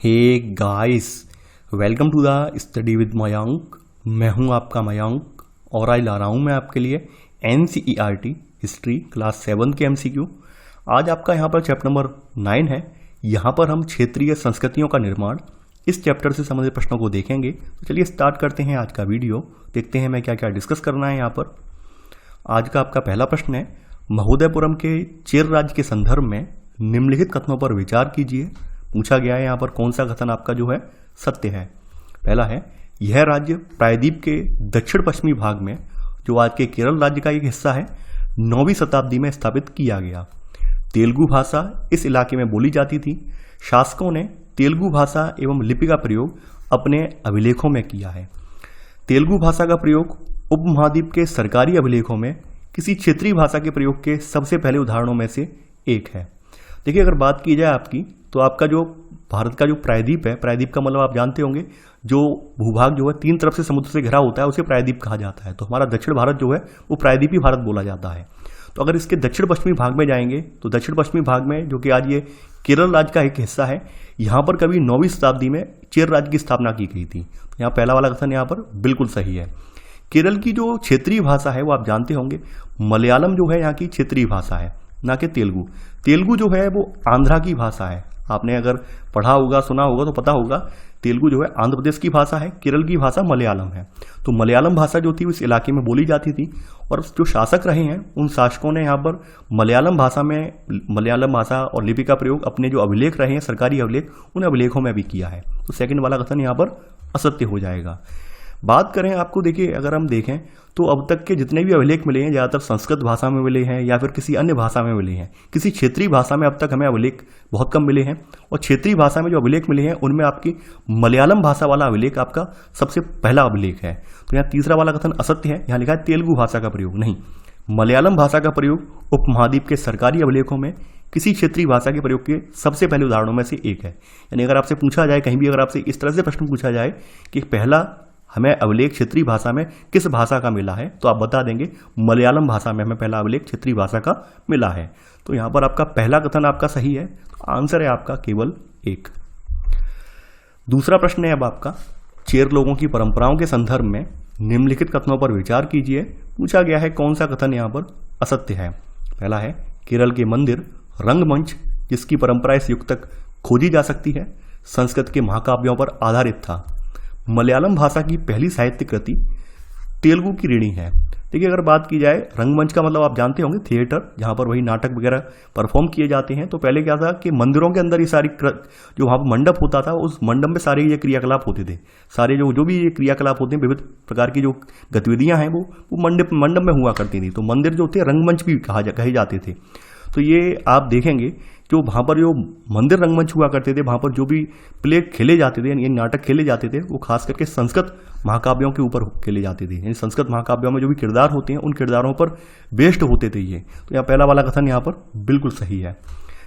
Hey guys, welcome to the study with Mayank. मैं हूं आपका मयंक और आज ला रहा हूं मैं आपके लिए NCERT हिस्ट्री क्लास 7 के MCQ। आज आपका यहां पर चैप्टर नंबर 9 है। यहां पर हम क्षेत्रीय संस्कृतियों का निर्माण इस चैप्टर से संबंधित प्रश्नों को देखेंगे। तो चलिए स्टार्ट करते हैं आज का वीडियो। देखते हैं मैं क्या क्या डिस्कस करना है यहाँ पर। आज का आपका पहला प्रश्न है, महोदयपुरम के चेर राज्य के संदर्भ में निम्नलिखित कथनों पर विचार कीजिए। पूछा गया है यहाँ पर कौन सा कथन आपका जो है सत्य है। पहला है, यह राज्य प्रायद्वीप के दक्षिण पश्चिमी भाग में, जो आज के केरल राज्य का एक हिस्सा है, 9वीं शताब्दी में स्थापित किया गया। तेलुगु भाषा इस इलाके में बोली जाती थी। शासकों ने तेलुगु भाषा एवं लिपि का प्रयोग अपने अभिलेखों में किया है। तेलुगु भाषा का प्रयोग उपमहाद्वीप के सरकारी अभिलेखों में किसी क्षेत्रीय भाषा के प्रयोग के सबसे पहले उदाहरणों में से एक है। देखिए, अगर बात की जाए आपकी, तो आपका जो भारत का जो प्रायद्वीप है, प्रायद्वीप का मतलब आप जानते होंगे, जो भूभाग जो है 3 तरफ से समुद्र से घिरा होता है उसे प्रायद्वीप कहा जाता है। तो हमारा दक्षिण भारत जो है वो प्रायद्वीपी भारत बोला जाता है। तो अगर इसके दक्षिण पश्चिमी भाग में जाएंगे तो दक्षिण पश्चिमी भाग में, जो कि आज ये केरल राज्य का एक हिस्सा है, यहाँ पर कभी 9वीं शताब्दी में चेर राज्य की स्थापना की गई थी। तो यहाँ पहला वाला कथन यहाँ पर बिल्कुल सही है। केरल की जो क्षेत्रीय भाषा है वो आप जानते होंगे, मलयालम जो है यहाँ की क्षेत्रीय भाषा है, ना कि तेलुगु। तेलुगु जो है वो आंध्रा की भाषा है। आपने अगर पढ़ा होगा, सुना होगा तो पता होगा, तेलुगु जो है आंध्र प्रदेश की भाषा है, केरल की भाषा मलयालम है। तो मलयालम भाषा जो थी उस इलाके में बोली जाती थी, और जो शासक रहे हैं उन शासकों ने यहाँ पर मलयालम भाषा और लिपि का प्रयोग अपने जो अभिलेख रहे हैं, सरकारी अभिलेख, उन अभिलेखों में भी किया है। तो सेकंड वाला कथन यहाँ पर असत्य हो जाएगा। बात करें आपको, देखिए अगर हम देखें तो अब तक के जितने भी अभिलेख मिले हैं ज़्यादातर संस्कृत भाषा में मिले हैं या फिर किसी अन्य भाषा में मिले हैं। किसी क्षेत्रीय भाषा में अब तक हमें अभिलेख बहुत कम मिले हैं, और क्षेत्रीय भाषा में जो अभिलेख मिले हैं उनमें आपकी मलयालम भाषा वाला अभिलेख आपका सबसे पहला अभिलेख है। तो यहाँ तीसरा वाला कथन असत्य है। यहाँ लिखा है तेलुगु भाषा का प्रयोग नहीं, मलयालम भाषा का प्रयोग उपमहाद्वीप के सरकारी अभिलेखों में किसी क्षेत्रीय भाषा के प्रयोग के सबसे पहले उदाहरणों में से एक है। यानी अगर आपसे पूछा जाए कहीं भी, अगर आपसे इस तरह से प्रश्न पूछा जाए कि पहला हमें अभिलेख क्षेत्रीय भाषा में किस भाषा का मिला है, तो आप बता देंगे मलयालम भाषा में हमें पहला अभिलेख क्षेत्रीय भाषा का मिला है। तो यहां पर आपका पहला कथन आपका सही है। तो आंसर है आपका केवल 1। दूसरा प्रश्न है अब आपका, चेर लोगों की परंपराओं के संदर्भ में निम्नलिखित कथनों पर विचार कीजिए। पूछा गया है कौन सा कथन यहां पर असत्य है। पहला है, केरल के मंदिर रंगमंच जिसकी परंपरा इस युग तक खोजी जा सकती है, संस्कृत के महाकाव्यों पर आधारित था। मलयालम भाषा की पहली साहित्य कृति तेलुगु की ऋणी है। देखिए, अगर बात की जाए, रंगमंच का मतलब आप जानते होंगे थिएटर, जहाँ पर वही नाटक वगैरह परफॉर्म किए जाते हैं। तो पहले क्या था कि मंदिरों के अंदर ये सारी जो वहाँ पर मंडप होता था, उस मंडप में सारे ये क्रियाकलाप होते थे। सारे जो भी ये क्रियाकलाप होते हैं, विविध प्रकार की जो गतिविधियाँ हैं वो मंडप में हुआ करती थी। तो मंदिर जो थे रंगमंच भी कहे जाते थे। तो ये आप देखेंगे जो वहाँ पर जो मंदिर रंगमंच हुआ करते थे, वहाँ पर जो भी प्ले खेले जाते थे, यानी नाटक खेले जाते थे, वो खास करके संस्कृत महाकाव्यों के ऊपर खेले जाते थे। यानी संस्कृत महाकाव्यों में जो भी किरदार होते हैं उन किरदारों पर बेस्ड होते थे ये। तो यहाँ पहला वाला कथन यहाँ पर बिल्कुल सही है।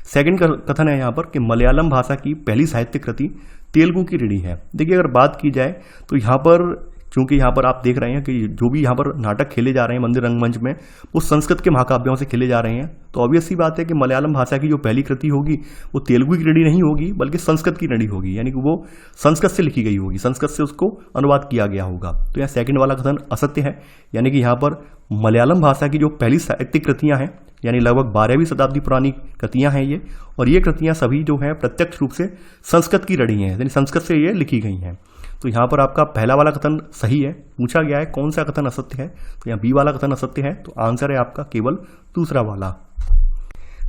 सेकंड कथन है यहाँ पर कि मलयालम भाषा की पहली साहित्य कृति तेलुगु की ऋणी है। देखिए, अगर बात की जाए तो यहाँ पर, क्योंकि यहाँ पर आप देख रहे हैं कि जो भी यहाँ पर नाटक खेले जा रहे हैं मंदिर रंगमंच में, वो संस्कृत के महाकाव्यों से खेले जा रहे हैं। तो ऑब्वियस सी बात है कि मलयालम भाषा की जो पहली कृति होगी वो तेलुगु की ऋणी नहीं होगी, बल्कि संस्कृत की ऋणी होगी। यानी कि वो संस्कृत से लिखी गई होगी, संस्कृत से उसको अनुवाद किया गया होगा। तो यहाँ सेकंड वाला कथन असत्य है। यानी कि यहाँ पर मलयालम भाषा की जो पहली साहित्यिक कृतियाँ हैं, यानी लगभग 12वीं शताब्दी पुरानी कृतियाँ हैं ये, और ये कृतियाँ सभी जो हैं प्रत्यक्ष रूप से संस्कृत की ऋणी हैं, यानी संस्कृत से ये लिखी गई हैं। तो यहाँ पर आपका पहला वाला कथन सही है। पूछा गया है कौन सा कथन असत्य है, तो यहाँ बी वाला कथन असत्य है। तो आंसर है आपका केवल दूसरा वाला।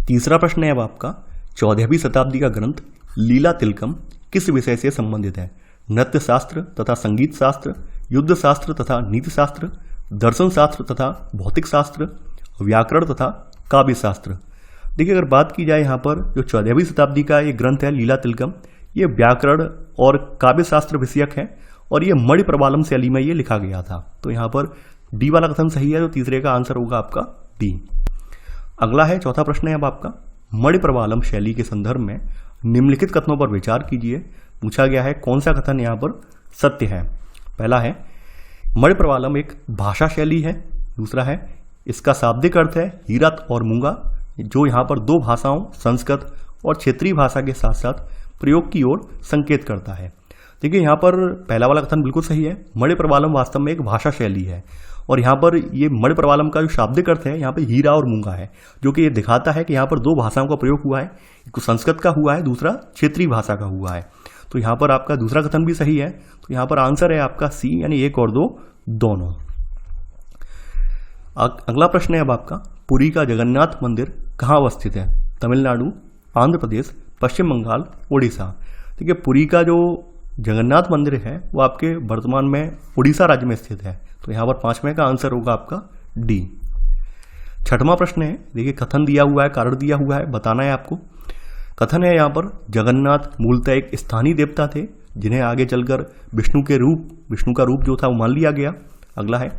तीसरा प्रश्न है अब आपका, 14वीं शताब्दी का ग्रंथ लीला तिलकम किस विषय से संबंधित है? नृत्य शास्त्र तथा संगीत शास्त्र, युद्ध शास्त्र तथा नीति शास्त्र, दर्शन शास्त्र तथा भौतिक शास्त्र, व्याकरण तथा काव्य शास्त्र। देखिए, अगर बात की जाए यहाँ पर जो 14वीं शताब्दी का ये ग्रंथ है लीला तिलकम, ये व्याकरण और काव्य शास्त्र विषयक है, और ये मणि प्रवालम शैली में ये लिखा गया था। तो यहाँ पर डी वाला कथन सही है। तो तीसरे का आंसर होगा आपका डी। अगला है, चौथा प्रश्न है अब आपका, मणि प्रवालम शैली के संदर्भ में निम्नलिखित कथनों पर विचार कीजिए। पूछा गया है कौन सा कथन यहाँ पर सत्य है। पहला है, मणि प्रवालम एक भाषा शैली है। दूसरा है, इसका शाब्दिक अर्थ है हीरा और मूंगा, जो यहाँ पर 2 भाषाओं संस्कृत और क्षेत्रीय भाषा के साथ साथ प्रयोग की ओर संकेत करता है। देखिए यहाँ पर पहला वाला कथन बिल्कुल सही है। मणि प्रवालम वास्तव में एक भाषा शैली है और यहाँ पर ये मणि प्रवालम का जो शाब्दिक अर्थ है यहाँ पे हीरा और मूंगा है, जो कि ये दिखाता है कि यहाँ पर दो भाषाओं का प्रयोग हुआ है, एक संस्कृत का हुआ है, दूसरा क्षेत्रीय भाषा का हुआ है। तो यहाँ पर आपका दूसरा कथन भी सही है। तो यहाँ पर आंसर है आपका सी, यानी 1 और 2 दोनों। अगला प्रश्न है अब आपका, पुरी का जगन्नाथ मंदिर कहाँ अवस्थित है? तमिलनाडु, आंध्र प्रदेश, पश्चिम बंगाल, उड़ीसा। ठीक है, पुरी का जो जगन्नाथ मंदिर है वो आपके वर्तमान में उड़ीसा राज्य में स्थित है। तो यहाँ पर 5वें का आंसर होगा आपका डी। 6वां प्रश्न है, देखिए कथन दिया हुआ है, कारण दिया हुआ है, बताना है आपको। कथन है यहाँ पर, जगन्नाथ मूलतः एक स्थानीय देवता थे जिन्हें आगे चलकर विष्णु का रूप जो था वो मान लिया गया। अगला है,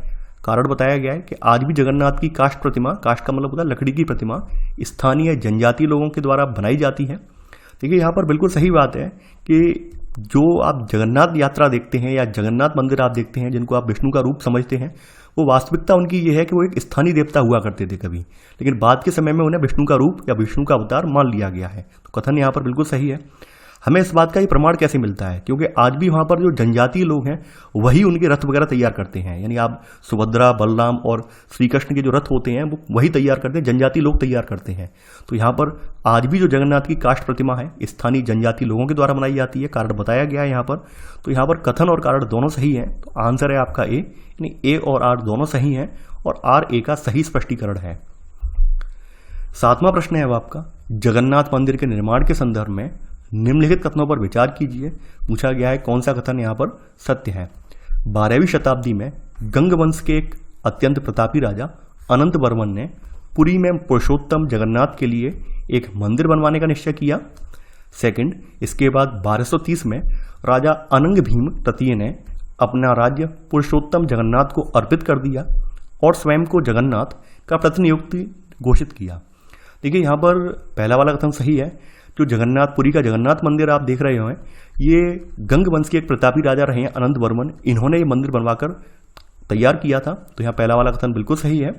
कारण बताया गया है कि आज भी जगन्नाथ की काष्ठ प्रतिमा, काष्ठ का मतलब होता है लकड़ी की प्रतिमा, स्थानीय जनजातीय लोगों के द्वारा बनाई जाती है। देखिए यहाँ पर बिल्कुल सही बात है कि जो आप जगन्नाथ यात्रा देखते हैं या जगन्नाथ मंदिर आप देखते हैं जिनको आप विष्णु का रूप समझते हैं, वो वास्तविकता उनकी ये है कि वो एक स्थानीय देवता हुआ करते थे कभी, लेकिन बाद के समय में उन्हें विष्णु का रूप या विष्णु का अवतार मान लिया गया है। तो कथन यहाँ पर बिल्कुल सही है। हमें इस बात का ही प्रमाण कैसे मिलता है? क्योंकि आज भी वहाँ पर जो जनजातीय लोग हैं वही उनके रथ वगैरह तैयार करते हैं, यानी आप सुभद्रा, बलराम और श्री कृष्ण के जो रथ होते हैं वो वही तैयार करते हैं, जनजातीय लोग तैयार करते हैं। तो यहाँ पर आज भी जो जगन्नाथ की काष्ठ प्रतिमा है स्थानीय जनजातीय लोगों के द्वारा बनाई जाती है, कारण बताया गया है यहाँ पर। तो यहाँ पर कथन और कारण दोनों सही है। तो आंसर है आपका ए, यानी ए और आर दोनों सही हैं और आर ए का सही स्पष्टीकरण है। 7वां प्रश्न है अब आपका, जगन्नाथ मंदिर के निर्माण के संदर्भ में निम्नलिखित कथनों पर विचार कीजिए। पूछा गया है कौन सा कथन यहाँ पर सत्य है। 12वीं शताब्दी में गंग वंश के एक अत्यंत प्रतापी राजा अनंत वर्मन ने पुरी में पुरुषोत्तम जगन्नाथ के लिए एक मंदिर बनवाने का निश्चय किया। सेकंड, इसके बाद 1230 में राजा अनंग भीम तृतीय ने अपना राज्य पुरुषोत्तम जगन्नाथ को अर्पित कर दिया और स्वयं को जगन्नाथ का प्रतिनियुक्ति घोषित किया। देखिए यहाँ पर पहला वाला कथन सही है। जो पुरी का जगन्नाथ मंदिर आप देख रहे हैं, ये गंग वंश के एक प्रतापी राजा रहे हैं अनंत वर्मन, इन्होंने ये मंदिर बनवाकर तैयार किया था। तो यहाँ पहला वाला कथन बिल्कुल सही है।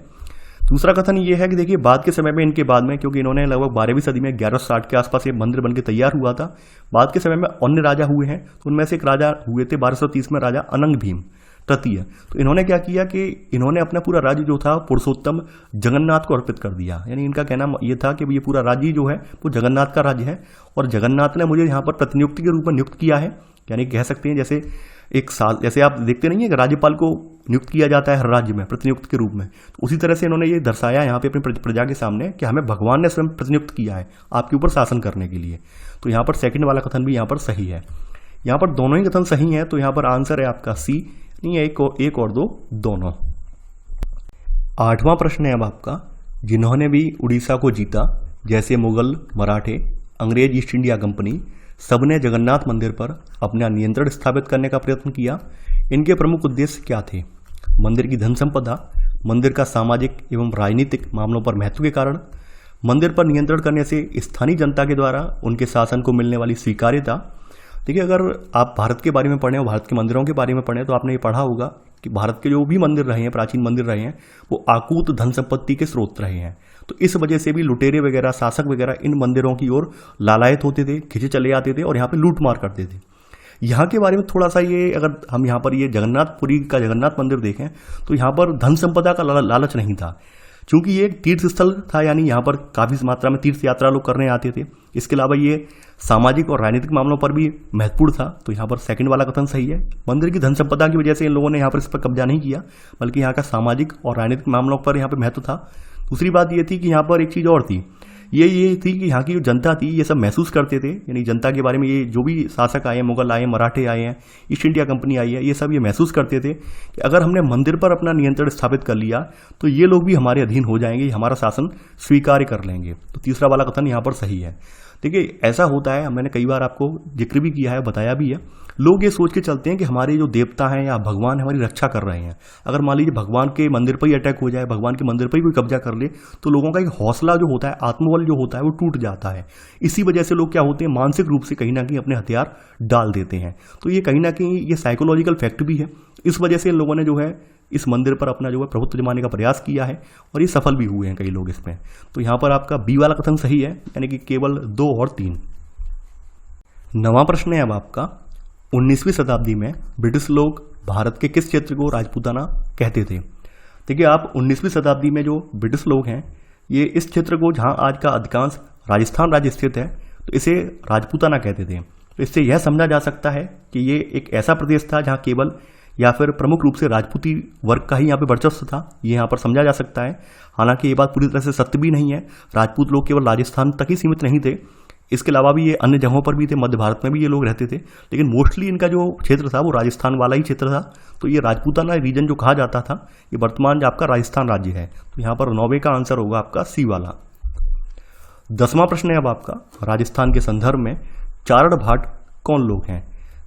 दूसरा कथन ये है कि देखिए बाद के समय में इनके बाद में, क्योंकि इन्होंने लगभग 12वीं सदी में 1160 के आसपास ये मंदिर बनकर तैयार हुआ था, बाद के समय में अन्य राजा हुए हैं। तो उनमें से एक राजा हुए थे 1230 में, राजा अनंग भीम तृतीय। तो इन्होंने क्या किया कि इन्होंने अपना पूरा राज्य जो था पुरुषोत्तम जगन्नाथ को अर्पित कर दिया। यानी इनका कहना ये था कि ये पूरा राज्य जो है वो जगन्नाथ का राज्य है और जगन्नाथ ने मुझे यहाँ पर प्रतिनियुक्ति के रूप में नियुक्त किया है। यानी कह सकते हैं जैसे एक साल, जैसे आप देखते नहीं है कि राज्यपाल को नियुक्त किया जाता है हर राज्य में प्रतिनियुक्त के रूप में, तो उसी तरह से इन्होंने ये दर्शाया यहाँ पे अपनी प्रजा के सामने कि हमें भगवान ने स्वयं प्रतिनियुक्त किया है आपके ऊपर शासन करने के लिए। तो यहाँ पर सेकंड वाला कथन भी यहाँ पर सही है। यहाँ पर दोनों ही कथन सही हैं। तो यहाँ पर आंसर है आपका सी, नहीं है एक और दो दोनों। 8वां प्रश्न है अब आपका, जिन्होंने भी उड़ीसा को जीता जैसे मुगल, मराठे, अंग्रेज ईस्ट इंडिया कंपनी, सबने जगन्नाथ मंदिर पर अपना नियंत्रण स्थापित करने का प्रयत्न किया। इनके प्रमुख उद्देश्य क्या थे? मंदिर की धन संपदा, मंदिर का सामाजिक एवं राजनीतिक मामलों पर महत्व के कारण, मंदिर पर नियंत्रण करने से स्थानीय जनता के द्वारा उनके शासन को मिलने वाली स्वीकार्यता। देखिए अगर आप भारत के बारे में पढ़ें और भारत के मंदिरों के बारे में पढ़ें तो आपने ये पढ़ा होगा कि भारत के जो भी मंदिर रहे हैं, प्राचीन मंदिर रहे हैं, वो आकूत धन संपत्ति के स्रोत रहे हैं। तो इस वजह से भी लुटेरे वगैरह, शासक वगैरह इन मंदिरों की ओर लालायत होते थे, खिंचे चले आते थे और यहाँ पे लूट मार करते थे। यहाँ के बारे में थोड़ा सा ये, अगर हम यहाँ पर ये पुरी का जगन्नाथ मंदिर देखें तो यहाँ पर धन संपदा का लालच नहीं था, क्योंकि ये एक तीर्थ स्थल था, यानी यहाँ पर काफ़ी मात्रा में तीर्थ यात्रा लोग करने आते थे। इसके अलावा ये सामाजिक और राजनीतिक मामलों पर भी महत्वपूर्ण था। तो यहाँ पर सेकंड वाला कथन सही है। मंदिर की धन संपदा की वजह से इन लोगों ने यहाँ पर इस पर कब्जा नहीं किया, बल्कि यहाँ का सामाजिक और राजनीतिक मामलों पर यहाँ पर महत्व था। दूसरी बात ये थी कि यहाँ पर एक चीज़ और थी, ये थी कि यहाँ की जो जनता थी ये सब महसूस करते थे, यानी जनता के बारे में ये जो भी शासक आए हैं, मुगल आए हैं, मराठे आए हैं, ईस्ट इंडिया कंपनी आई है, ये सब ये महसूस करते थे कि अगर हमने मंदिर पर अपना नियंत्रण स्थापित कर लिया तो ये लोग भी हमारे अधीन हो जाएंगे, हमारा शासन स्वीकार कर लेंगे। तो तीसरा वाला कथन यहाँ पर सही है। देखिए ऐसा होता है, मैंने कई बार आपको जिक्र भी किया है, बताया भी है, लोग ये सोच के चलते हैं कि हमारे जो देवता हैं या भगवान हमारी रक्षा कर रहे हैं। अगर मान लीजिए भगवान के मंदिर पर ही अटैक हो जाए, भगवान के मंदिर पर ही कोई कब्जा कर ले, तो लोगों का एक हौसला जो होता है, आत्मबल जो होता है, वो टूट जाता है। इसी वजह से लोग क्या होते हैं, मानसिक रूप से कहीं ना कहीं अपने हथियार डाल देते हैं। तो ये कहीं ना कहीं ये साइकोलॉजिकल फैक्ट भी है। इस वजह से इन लोगों ने जो है इस मंदिर पर अपना जो है प्रभुत्व जमाने का प्रयास किया है और ये सफल भी हुए हैं कई लोग इसमें। तो यहाँ पर आपका बी वाला कथन सही है, यानी कि केवल 2 और 3। नवा प्रश्न है अब आपका, 19वीं शताब्दी में ब्रिटिश लोग भारत के किस क्षेत्र को राजपूताना कहते थे। देखिए आप 19वीं शताब्दी में जो ब्रिटिश लोग हैं ये इस क्षेत्र को, जहां आज का अधिकांश राजस्थान राज्य स्थित है, तो इसे राजपूताना कहते थे। तो इससे यह समझा जा सकता है कि ये एक ऐसा प्रदेश था जहां केवल या फिर प्रमुख रूप से राजपूती वर्ग का ही यहाँ पे वर्चस्व था, ये यहाँ पर समझा जा सकता है। हालांकि ये बात पूरी तरह से सत्य भी नहीं है, राजपूत लोग केवल राजस्थान तक ही सीमित नहीं थे, इसके अलावा भी ये अन्य जगहों पर भी थे, मध्य भारत में भी ये लोग रहते थे, लेकिन मोस्टली इनका जो क्षेत्र था वो राजस्थान वाला ही क्षेत्र था। तो ये राजपूताना रीजन जो कहा जाता था, ये वर्तमान जो आपका राजस्थान राज्य है। तो यहाँ पर 9वें का आंसर होगा आपका सी वाला। 10वां प्रश्न है अब आपका, राजस्थान के संदर्भ में चारण भाट कौन लोग हैं।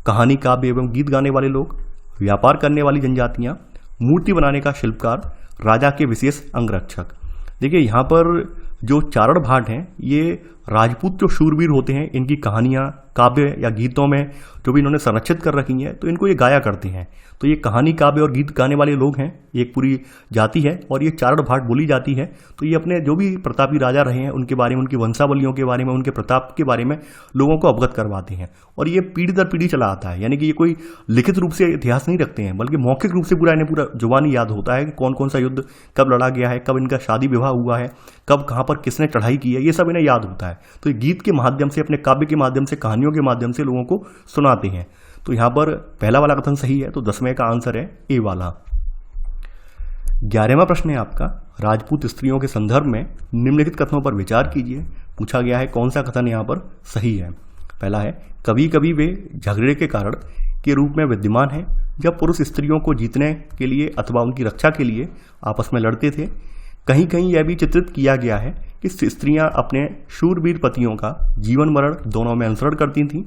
कहानी, काव्य एवं गीत गाने वाले लोग, व्यापार करने वाली जनजातियां, मूर्ति बनाने का शिल्पकार, राजा के विशेष अंगरक्षक। देखिए यहाँ पर जो चारण भाट हैं ये राजपूत जो शूरवीर होते हैं, इनकी कहानियाँ काव्य या गीतों में जो भी इन्होंने संरक्षित कर रखी हैं, तो इनको ये गाया करते हैं। तो ये कहानी, काव्य और गीत गाने वाले लोग हैं, ये एक पूरी जाति है और ये चारण भाट बोली जाती है। तो ये अपने जो भी प्रतापी राजा रहे हैं उनके बारे में, उनकी वंशावलियों के बारे में, उनके प्रताप के बारे में लोगों को अवगत करवाते हैं और ये पीढ़ी दर पीढ़ी चला आता है। यानी कि ये कोई लिखित रूप से इतिहास नहीं रखते हैं, बल्कि मौखिक रूप से इन्हें पूरा जुबानी याद होता है कि कौन कौन सा युद्ध कब लड़ा गया है, कब इनका शादी विवाह हुआ है, कब कहाँ पर किसने चढ़ाई की है, ये सब इन्हें याद होता है। तो ये गीत के माध्यम से, अपने काव्य के माध्यम से, कहानियों के माध्यम से लोगों को सुनाते हैं। तो यहां पर पहला वाला कथन सही है, तो 10वें का आंसर है ए वाला। 11वां प्रश्न है आपका, राजपूत स्त्रियों के संदर्भ में निम्नलिखित कथनों पर विचार कीजिए। पूछा गया है कौन सा कथन यहां पर सही है। पहला है, कभी कभी वे झगड़े के कारण के रूप में विद्यमान है, जब पुरुष स्त्रियों को जीतने के लिए अथवा उनकी रक्षा के लिए आपस में लड़ते थे। कहीं कहीं यह भी चित्रित किया गया है कि स्त्रियां अपने शूरवीर पतियों का जीवन मरण दोनों में अनुसरण करती थीं।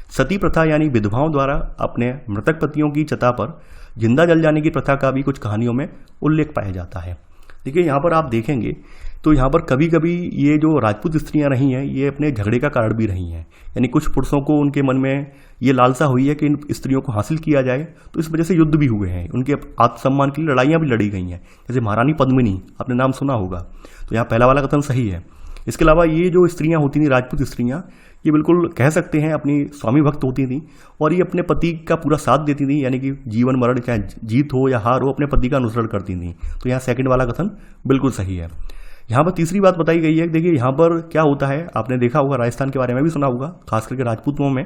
सती प्रथा यानी विधवाओं द्वारा अपने मृतक पतियों की चिता पर जिंदा जल जाने की प्रथा का भी कुछ कहानियों में उल्लेख पाया जाता है। देखिए यहाँ पर आप देखेंगे तो यहाँ पर कभी कभी ये जो राजपूत स्त्रियां रही हैं ये अपने झगड़े का कारण भी रही हैं। यानी कुछ पुरुषों को उनके मन में ये लालसा हुई है कि इन स्त्रियों को हासिल किया जाए, तो इस वजह से युद्ध भी हुए हैं, उनके आत्मसम्मान के लिए लड़ाइयाँ भी लड़ी गई हैं। जैसे महारानी पद्मिनी, आपने नाम सुना होगा। तो यहाँ पहला वाला कथन सही है। इसके अलावा ये जो स्त्रियां होती थी, राजपूत स्त्रियां, ये बिल्कुल कह सकते हैं अपनी स्वामी भक्त होती थी और ये अपने पति का पूरा साथ देती थी, यानी कि जीवन मरण चाहे जीत हो या हार हो, अपने पति का अनुसरण करती थी। तो यहाँ सेकंड वाला कथन बिल्कुल सही है। यहाँ पर तीसरी बात बताई गई है, देखिए यहाँ पर क्या होता है, आपने देखा होगा, राजस्थान के बारे में भी सुना होगा, खास करके राजपूतों में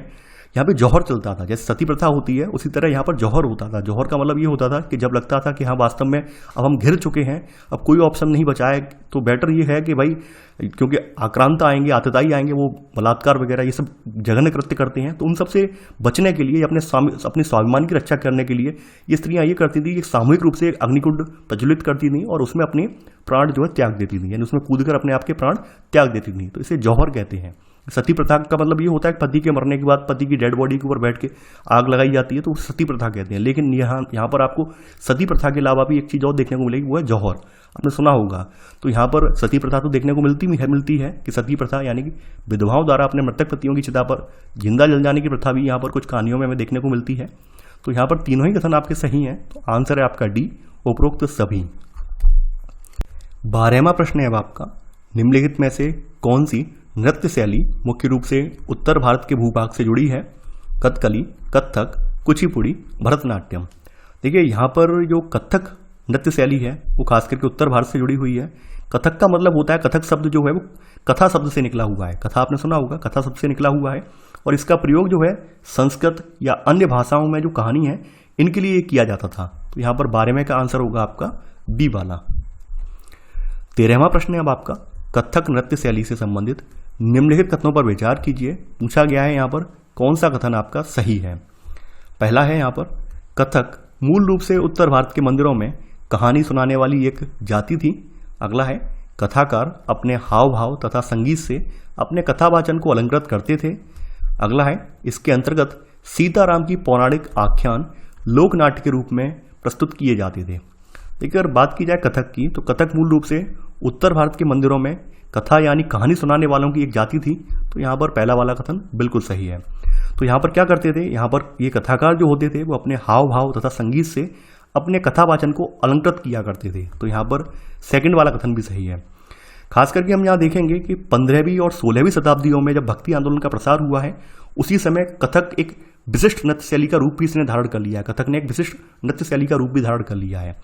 यहाँ पे जौहर चलता था। जैसे सती प्रथा होती है उसी तरह यहाँ पर जौहर होता था। जौहर का मतलब ये होता था कि जब लगता था कि हाँ वास्तव में अब हम घिर चुके हैं, अब कोई ऑप्शन नहीं बचा है, तो बेटर ये है कि भाई, क्योंकि आक्रांता आएंगे, आतताई आएंगे, वो बलात्कार वगैरह ये सब जघन्य कृत्य करते हैं, तो उन सबसे बचने के लिए, अपने स्वाभिमान की रक्षा करने के लिए ये स्त्रियां ये करती थी कि सामूहिक रूप से एक अग्निकुंड प्रज्वलित करती थी और उसमें अपने प्राण जो है त्याग देती थी, यानी उसमें कूदकर अपने आप के प्राण त्याग देती थी। तो इसे जौहर कहते हैं। सती प्रथा का मतलब ये होता है कि पति के मरने के बाद पति की डेड बॉडी के ऊपर बैठ के आग लगाई जाती है, तो सती प्रथा कहते हैं। लेकिन यहाँ पर आपको सती प्रथा के अलावा भी एक चीज और देखने को मिलेगी, वो है जौहर। आपने सुना होगा। तो यहाँ पर सती प्रथा तो देखने को मिलती है कि सती प्रथा यानी कि विधवाओं द्वारा अपने मृतक पतियों की चिता पर जिंदा जल जाने की प्रथा भी यहाँ पर कुछ कहानियों में हमें देखने को मिलती है। तो यहाँ पर तीनों ही कथन आपके सही हैं, तो आंसर है आपका डी, उपरोक्त सभी। 12वां प्रश्न है अब आपका, निम्नलिखित में से कौन सी नृत्य शैली मुख्य रूप से उत्तर भारत के भूभाग से जुड़ी है। कथकली, कथक, कुचिपुड़ी, भरतनाट्यम। देखिए यहाँ पर जो कथक नृत्य शैली है वो खास करके उत्तर भारत से जुड़ी हुई है। कथक का मतलब होता है, कथक शब्द जो है वो कथा शब्द से निकला हुआ है। कथा आपने सुना होगा, कथा शब्द से निकला हुआ है और इसका प्रयोग जो है संस्कृत या अन्य भाषाओं में जो कहानी है इनके लिए किया जाता था। तो यहाँ पर 12वें का आंसर होगा आपका डी वाला। 13वां प्रश्न है अब आपका, कथक नृत्य शैली से संबंधित निम्नलिखित कथनों पर विचार कीजिए। पूछा गया है यहाँ पर कौन सा कथन आपका सही है। पहला है यहाँ पर, कथक मूल रूप से उत्तर भारत के मंदिरों में कहानी सुनाने वाली एक जाति थी। अगला है, कथाकार अपने हाव भाव तथा संगीत से अपने कथावाचन को अलंकृत करते थे। अगला है, इसके अंतर्गत सीताराम की पौराणिक आख्यान लोक नाट्य के रूप में प्रस्तुत किए जाते थे। देखिए अगर बात की जाए कथक की, तो कथक मूल रूप से उत्तर भारत के मंदिरों में कथा यानी कहानी सुनाने वालों की एक जाति थी। तो यहाँ पर पहला वाला कथन बिल्कुल सही है। तो यहाँ पर क्या करते थे, यहाँ पर ये कथाकार जो होते थे वो अपने हाव भाव तथा संगीत से अपने कथावाचन को अलंकृत किया करते थे। तो यहाँ पर सेकंड वाला कथन भी सही है। खास करके हम यहाँ देखेंगे कि 15वीं और 16वीं शताब्दियों में जब भक्ति आंदोलन का प्रसार हुआ है उसी समय कथक एक विशिष्ट नृत्य शैली का रूप भी इसने धारण कर लिया है। कथक ने एक विशिष्ट नृत्य शैली का रूप भी धारण कर लिया है।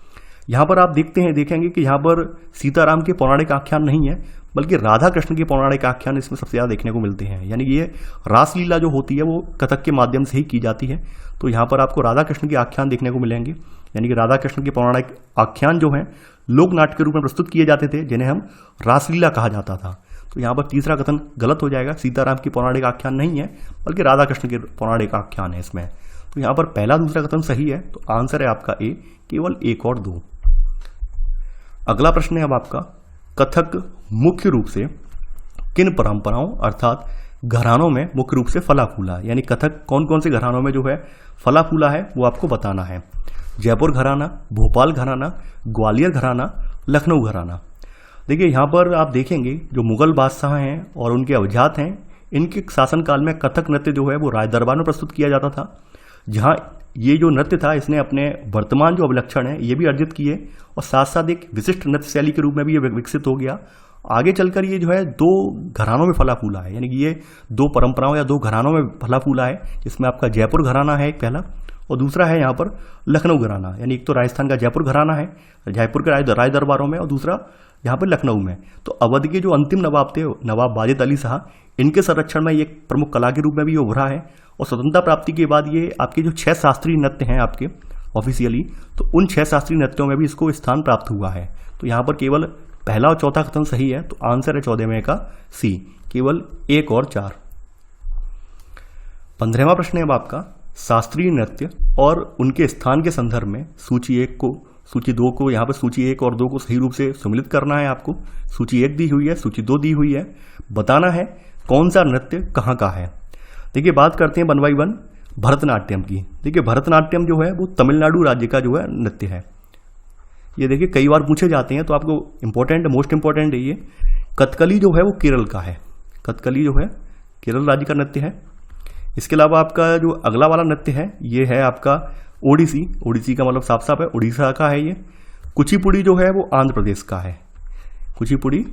यहाँ पर आप देखेंगे कि यहाँ पर सीताराम के पौराणिक आख्यान नहीं है, बल्कि राधा कृष्ण के पौराणिक आख्यान इसमें सबसे ज़्यादा देखने को मिलते हैं। यानी ये रासलीला जो होती है वो कथक के माध्यम से ही की जाती है। तो यहाँ पर आपको राधा कृष्ण के आख्यान देखने को मिलेंगे, यानी कि राधा कृष्ण के पौराणिक आख्यान जो हैं लोक नाट्य के रूप में प्रस्तुत किए जाते थे, जिन्हें हम रासलीला कहा जाता था। तो यहाँ पर तीसरा कथन गलत हो जाएगा, सीताराम की पौराणिक आख्यान नहीं है बल्कि राधा कृष्ण के पौराणिक आख्यान है इसमें। तो यहाँ पर पहला दूसरा कथन सही है, तो आंसर है आपका ए, केवल 1 और 2। अगला प्रश्न है अब आपका, कथक मुख्य रूप से किन परंपराओं अर्थात घरानों में मुख्य रूप से फला फूला, यानी कथक कौन कौन से घरानों में जो है फला फूला है वो आपको बताना है। जयपुर घराना, भोपाल घराना, ग्वालियर घराना, लखनऊ घराना। देखिए यहाँ पर आप देखेंगे जो मुगल बादशाह हैं और उनके अवजात हैं, इनके शासनकाल में कथक नृत्य जो है वो राज दरबार में प्रस्तुत किया जाता था, जहाँ ये जो नृत्य था इसने अपने वर्तमान जो अभिलक्षण है ये भी अर्जित किए और साथ साथ एक विशिष्ट नृत्य शैली के रूप में भी ये विकसित हो गया। आगे चलकर ये जो है 2 घरानों में फला फूला है, यानी कि ये 2 परंपराओं या 2 घरानों में फला फूला है, जिसमें आपका जयपुर घराना है एक पहला, और दूसरा है यहाँ पर लखनऊ घराना। यानी एक तो राजस्थान का जयपुर घराना है जयपुर के राज दरबारों में, और दूसरा यहाँ पर लखनऊ में। तो अवध के जो अंतिम नवाब थे, नवाब वाजिद अली शाह, इनके संरक्षण में ये एक प्रमुख कला के रूप में भी ये उभरा है। और स्वतंत्रता प्राप्ति के बाद ये आपके जो 6 शास्त्रीय नृत्य हैं आपके ऑफिशियली, तो उन 6 शास्त्रीय नृत्यों में भी इसको स्थान प्राप्त हुआ है। तो यहाँ पर केवल पहला और चौथा कथन सही है, तो आंसर है 14 में का सी, केवल 1 और 4। 15वां प्रश्न है अब आपका, शास्त्रीय नृत्य और उनके स्थान के संदर्भ में सूची 1 को, सूची 2 को, यहाँ पर सूची 1 और 2 को सही रूप से सम्मिलित करना है आपको। सूची 1 दी हुई है, सूची 2 दी हुई है, बताना है कौन सा नृत्य कहाँ का है। देखिए बात करते हैं 1 बाय 1 भरतनाट्यम की। देखिए भरतनाट्यम जो है वो तमिलनाडु राज्य का जो है नृत्य है। ये देखिए कई बार पूछे जाते हैं, तो आपको इंपॉर्टेंट, मोस्ट इंपॉर्टेंट है ये। कथकली जो है वो केरल का है, कथकली जो है केरल राज्य का नृत्य है। इसके अलावा आपका जो अगला वाला नृत्य है ये है आपका ओडिसी, ओडिसी का मतलब साफ साफ है उड़ीसा का है ये। कुचिपुड़ी जो है वो आंध्र प्रदेश का है, कुचिपुड़ी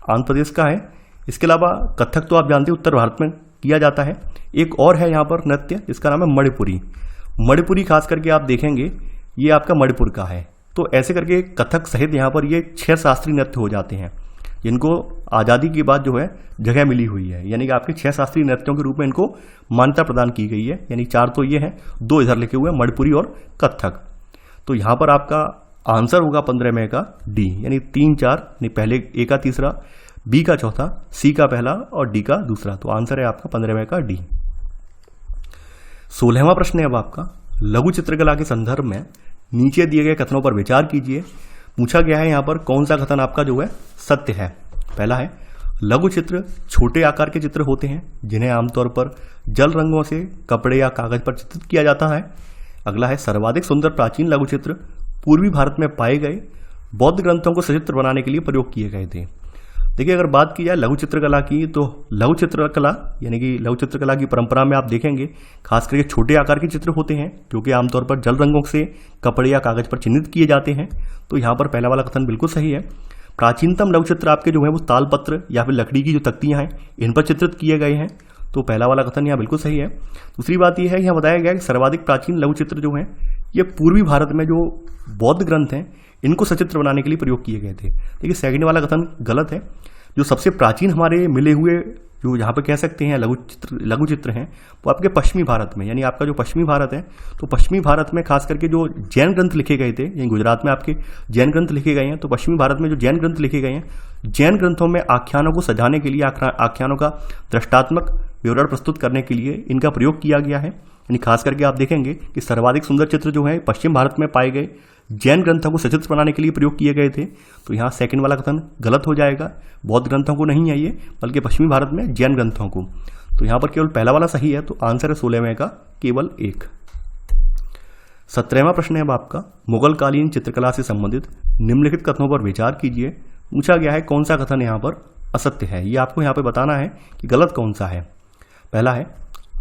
आंध्र प्रदेश का है। इसके अलावा कथक तो आप जानते हैं उत्तर भारत में किया जाता है। एक और है यहाँ पर नृत्य, इसका नाम है मणिपुरी। मणिपुरी खास करके आप देखेंगे ये आपका मणिपुर का है। तो ऐसे करके कथक सहित यहाँ पर ये 6 शास्त्रीय नृत्य हो जाते हैं, जिनको आज़ादी के बाद जो है जगह मिली हुई है, यानी कि आपके 6 शास्त्रीय नृत्यों के रूप में इनको मान्यता प्रदान की गई है। यानी 4 तो ये हैं, 2 इधर लिखे हुए हैं, मणिपुरी और कथक। तो यहाँ पर आपका आंसर होगा 15 में का डी, यानी 3 4, यानी पहले ए का तीसरा, बी का चौथा, सी का पहला और डी का दूसरा। तो आंसर है आपका 15 में का डी। 16वां प्रश्न है अब आपका, लघु चित्रकला के संदर्भ में नीचे दिए गए कथनों पर विचार कीजिए। पूछा गया है यहाँ पर कौन सा कथन आपका जो है सत्य है। पहला है लघु चित्र छोटे आकार के चित्र होते हैं जिन्हें आमतौर पर जल रंगों से कपड़े या कागज पर चित्रित किया जाता है। अगला है सर्वाधिक सुंदर प्राचीन लघु चित्र पूर्वी भारत में पाए गए बौद्ध ग्रंथों को सचित्र बनाने के लिए प्रयोग किए गए थे। देखिए अगर बात की जाए लघु चित्रकला की, तो लघु चित्रकला यानी कि लघु चित्रकला की परंपरा में आप देखेंगे खास करके छोटे आकार के चित्र होते हैं जो कि आमतौर पर जल रंगों से कपड़े या कागज पर चिन्हित किए जाते हैं। तो यहाँ पर पहला वाला कथन बिल्कुल सही है। प्राचीनतम लघु चित्र आपके जो है वो तालपत्र या फिर लकड़ी की जो तख्तियाँ हैं इन पर चित्रित किए गए हैं। तो पहला वाला कथन यहाँ बिल्कुल सही है। दूसरी बात यह है, यहाँ बताया गया कि सर्वाधिक प्राचीन लघु चित्र जो हैं ये पूर्वी भारत में जो बौद्ध ग्रंथ हैं इनको सचित्र बनाने के लिए प्रयोग किए गए थे। देखिए सेकंड वाला कथन गलत है। जो सबसे प्राचीन हमारे मिले हुए जो यहाँ पे कह सकते हैं लघु चित्र हैं वो आपके पश्चिमी भारत में, यानी आपका जो पश्चिमी भारत है, तो पश्चिमी भारत में खास करके जो जैन ग्रंथ लिखे गए थे, यानी गुजरात में आपके जैन ग्रंथ लिखे गए हैं, तो पश्चिमी भारत में जो जैन ग्रंथ लिखे गए हैं, जैन ग्रंथों में आख्यानों को सजाने के लिए, आख्यानों का दृष्टात्मक विवरण प्रस्तुत करने के लिए इनका प्रयोग किया गया है। यानी खास करके आप देखेंगे कि सर्वाधिक सुंदर चित्र जो है पश्चिम भारत में पाए गए जैन ग्रंथों को सचित्र बनाने के लिए प्रयोग किए गए थे। तो यहाँ सेकंड वाला कथन गलत हो जाएगा। बौद्ध ग्रंथों को नहीं है ये, बल्कि पश्चिमी भारत में जैन ग्रंथों को। तो यहाँ पर केवल पहला वाला सही है, तो आंसर है 16 में का केवल 1। 17वां प्रश्न है अब आपका, मुगल कालीन चित्रकला से संबंधित निम्नलिखित कथनों पर विचार कीजिए। पूछा गया है कौन सा कथन यहाँ पर असत्य है, ये आपको यहाँ पे बताना है कि गलत कौन सा है। पहला है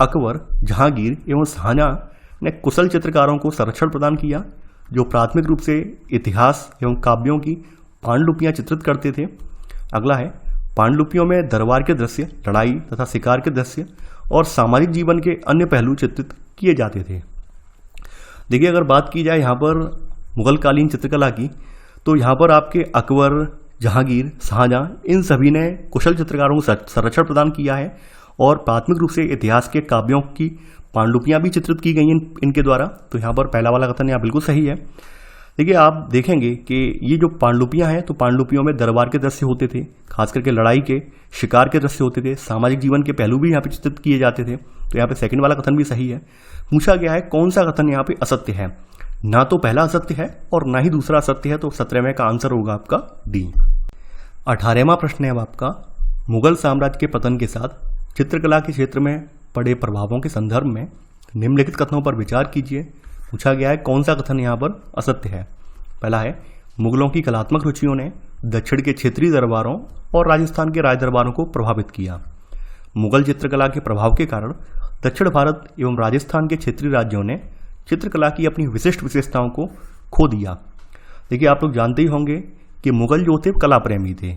अकबर, जहांगीर एवं शाहजहां ने कुशल चित्रकारों को संरक्षण प्रदान किया जो प्राथमिक रूप से इतिहास एवं काव्यों की पांडुलिपियां चित्रित करते थे। अगला है पांडुलिपियों में दरबार के दृश्य, लड़ाई तथा शिकार के दृश्य और सामाजिक जीवन के अन्य पहलू चित्रित किए जाते थे। देखिए, अगर बात की जाए यहाँ पर मुगल कालीन चित्रकला की, तो यहाँ पर आपके अकबर, जहांगीर, शाहजहां, इन सभी ने कुशल चित्रकारों को संरक्षण प्रदान किया है और प्राथमिक रूप से इतिहास के काव्यों की पांडुलिपियां भी चित्रित की गई हैं इनके द्वारा। तो यहाँ पर पहला वाला कथन यहाँ बिल्कुल सही है। देखिए, आप देखेंगे कि ये जो पांडुलिपियां हैं, तो पांडुलिपियों में दरबार के दृश्य होते थे, खास करके लड़ाई के, शिकार के दृश्य होते थे, सामाजिक जीवन के पहलू भी यहाँ पे चित्रित किए जाते थे। तो यहाँ पे सेकंड वाला कथन भी सही है। पूछा गया है कौन सा कथन यहाँ पे असत्य है। ना तो पहला असत्य है और ना ही दूसरा असत्य है, तो 17वें का आंसर होगा आपका डी। 18वां प्रश्न है अब आपका, मुगल साम्राज्य के पतन के साथ चित्रकला के क्षेत्र में पड़े प्रभावों के संदर्भ में निम्नलिखित कथनों पर विचार कीजिए। पूछा गया है कौन सा कथन यहाँ पर असत्य है। पहला है, मुगलों की कलात्मक रुचियों ने दक्षिण के क्षेत्रीय दरबारों और राजस्थान के राज दरबारों को प्रभावित किया। मुगल चित्रकला के प्रभाव के कारण दक्षिण भारत एवं राजस्थान के क्षेत्रीय राज्यों ने चित्रकला की अपनी विशिष्ट विशेषताओं को खो दिया। देखिए, आप लोग जानते ही होंगे कि मुगल जो थे कला प्रेमी थे,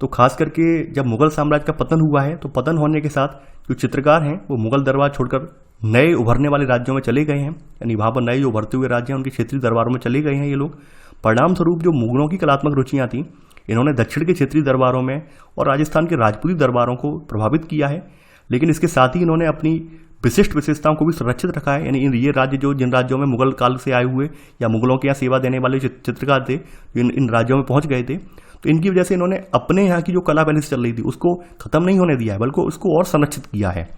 तो खास करके जब मुगल साम्राज्य का पतन हुआ है, तो पतन होने के साथ जो चित्रकार हैं वो मुगल दरबार छोड़कर नए उभरने वाले राज्यों में चले गए हैं, यानी वहाँ पर नए जो उभरते हुए राज्य हैं उनके क्षेत्रीय दरबारों में चले गए हैं ये लोग। परिणाम स्वरूप जो मुगलों की कलात्मक रुचियाँ थीं, इन्होंने दक्षिण के क्षेत्रीय दरबारों में और राजस्थान के राजपूती दरबारों को प्रभावित किया है, लेकिन इसके साथ ही इन्होंने अपनी विशिष्ट विशेषताओं को भी सुरक्षित रखा है। यानी ये राज्य जो जिन राज्यों में मुगल काल से आए हुए या मुगलों के यहाँ सेवा देने वाले चित्रकार थे, इन राज्यों में पहुंच गए थे, तो इनकी वजह से इन्होंने अपने यहाँ की जो कला पहले से चल रही थी उसको खत्म नहीं होने दिया है, बल्कि उसको और संरक्षित किया है।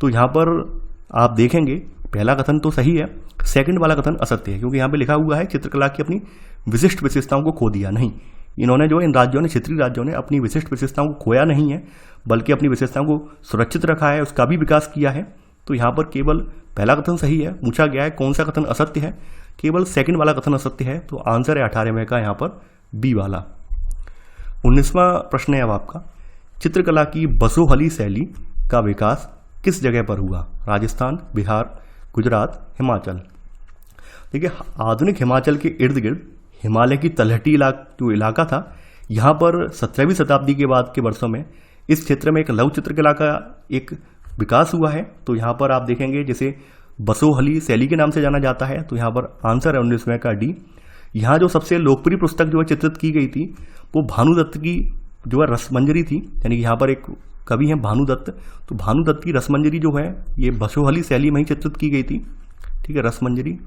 तो यहाँ पर आप देखेंगे पहला कथन तो सही है, सेकंड वाला कथन असत्य है, क्योंकि यहाँ पे लिखा हुआ है चित्रकला की अपनी विशिष्ट विशेषताओं को खो दिया। नहीं, इन्होंने जो इन राज्यों ने, क्षेत्रीय राज्यों ने अपनी विशिष्ट विशेषताओं को खोया नहीं है, बल्कि अपनी विशेषताओं को सुरक्षित रखा है, उसका भी विकास किया है। तो यहाँ पर केवल पहला कथन सही है। पूछा गया है कौन सा कथन असत्य है, केवल सेकंड वाला कथन असत्य है। तो आंसर है 18वें का यहाँ पर बी वाला। 19वां प्रश्न है अब आपका, चित्रकला की बसोहली शैली का विकास किस जगह पर हुआ। राजस्थान, बिहार, गुजरात, हिमाचल। देखिए, आधुनिक हिमाचल के इर्द गिर्द हिमालय की तलहटी जो इलाका था, यहाँ पर 17वीं शताब्दी के बाद के वर्षों में इस क्षेत्र में एक लघु चित्रकला का एक विकास हुआ है। तो यहाँ पर आप देखेंगे जिसे बसोहली शैली के नाम से जाना जाता है। तो यहाँ पर आंसर है 19वें का डी। यहाँ जो सबसे लोकप्रिय पुस्तक जो है चित्रित की गई थी वो भानुदत्त की जो है रसमंजरी थी, यानी कि यहाँ पर एक कवि हैं भानुदत्त, तो भानुदत्त की रसमंजरी जो है ये बसोहली शैली में ही चित्रित की गई थी। ठीक है, रसमंजरी।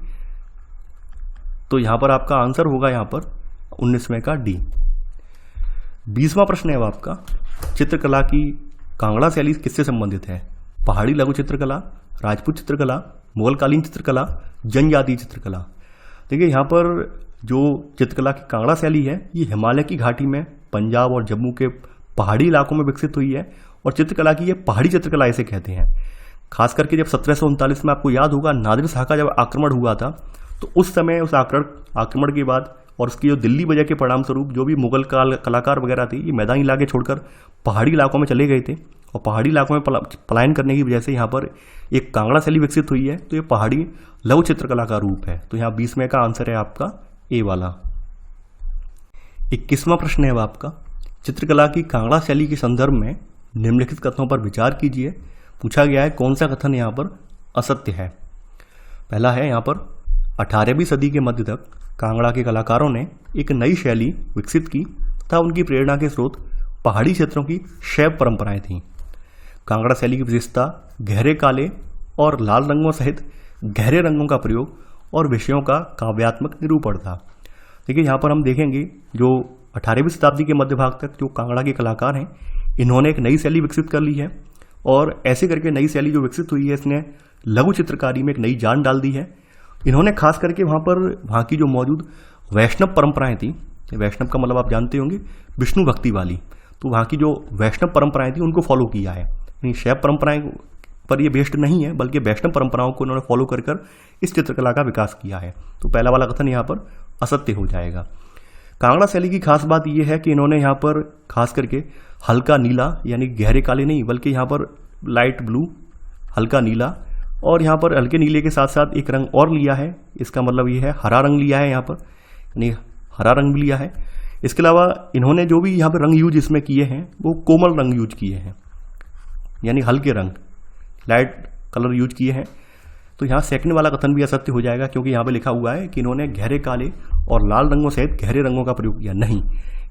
तो यहाँ पर आपका आंसर होगा यहाँ पर 19वें का डी। 20वां प्रश्न है अब आपका, चित्रकला की कांगड़ा शैली किससे संबंधित है। पहाड़ी लघु चित्रकला, राजपूत चित्रकला, मुगलकालीन चित्रकला, जनजातीय चित्रकला। देखिए, यहाँ पर जो चित्रकला की कांगड़ा शैली है ये हिमालय की घाटी में पंजाब और जम्मू के पहाड़ी इलाकों में विकसित हुई है, और चित्रकला की ये पहाड़ी चित्रकला इसे कहते हैं। खास करके जब 1739 में आपको याद होगा नादिर शाह का जब आक्रमण हुआ था, तो उस समय उस आक्रमण के बाद और उसकी जो दिल्ली वजह के परिणाम स्वरूप जो भी मुगल कलाकार वगैरह थे ये मैदानी इलाके छोड़कर पहाड़ी इलाकों में चले गए थे, और पहाड़ी इलाकों में पलायन करने की वजह से यहाँ पर एक कांगड़ा शैली विकसित हुई है। तो ये पहाड़ी लघु चित्रकला का रूप है। तो यहाँ 20वें का आंसर है आपका ए वाला। 21वां प्रश्न है अब आपका, चित्रकला की कांगड़ा शैली के संदर्भ में निम्नलिखित कथनों पर विचार कीजिए। पूछा गया है कौन सा कथन यहाँ पर असत्य है। पहला है यहाँ पर 18वीं सदी के मध्य तक कांगड़ा के कलाकारों ने एक नई शैली विकसित की तथा उनकी प्रेरणा के स्रोत पहाड़ी क्षेत्रों की शैव परंपराएं थीं। कांगड़ा शैली की विशेषता गहरे काले और लाल रंगों सहित गहरे रंगों का प्रयोग और विषयों का काव्यात्मक निरूपण था। देखिए, यहाँ पर हम देखेंगे जो 18वीं शताब्दी के मध्य भाग तक जो कांगड़ा के कलाकार हैं इन्होंने एक नई शैली विकसित कर ली है, और ऐसे करके नई शैली जो विकसित हुई है इसने लघु चित्रकारी में एक नई जान डाल दी है। इन्होंने खास करके वहाँ की जो मौजूद वैष्णव परंपराएं थी, वैष्णव का मतलब आप जानते होंगे विष्णु भक्ति वाली, तो वहाँ की जो वैष्णव परंपराएं थी उनको फॉलो किया है। यानी शैव परंपराएं पर ये बेस्ड नहीं है, बल्कि वैष्णव परंपराओं को इन्होंने फॉलो कर इस चित्रकला का विकास किया है। तो पहला वाला कथन यहाँ पर असत्य हो जाएगा। कांगड़ा शैली की खास बात यह है कि इन्होंने यहाँ पर खास करके हल्का नीला, यानी गहरे काले नहीं बल्कि यहाँ पर लाइट ब्लू, हल्का नीला, और यहाँ पर हल्के नीले के साथ साथ एक रंग और लिया है। इसका मतलब ये है हरा रंग लिया है यहाँ पर, यानी हरा रंग भी लिया है। इसके अलावा इन्होंने जो भी यहाँ पर रंग यूज इसमें किए हैं वो कोमल रंग यूज किए हैं, यानी हल्के रंग। लाइट कलर यूज किए हैं। तो यहाँ सेकंड वाला कथन भी असत्य हो जाएगा, क्योंकि यहाँ पे लिखा हुआ है कि इन्होंने गहरे काले और लाल रंगों सहित गहरे रंगों का प्रयोग किया। नहीं,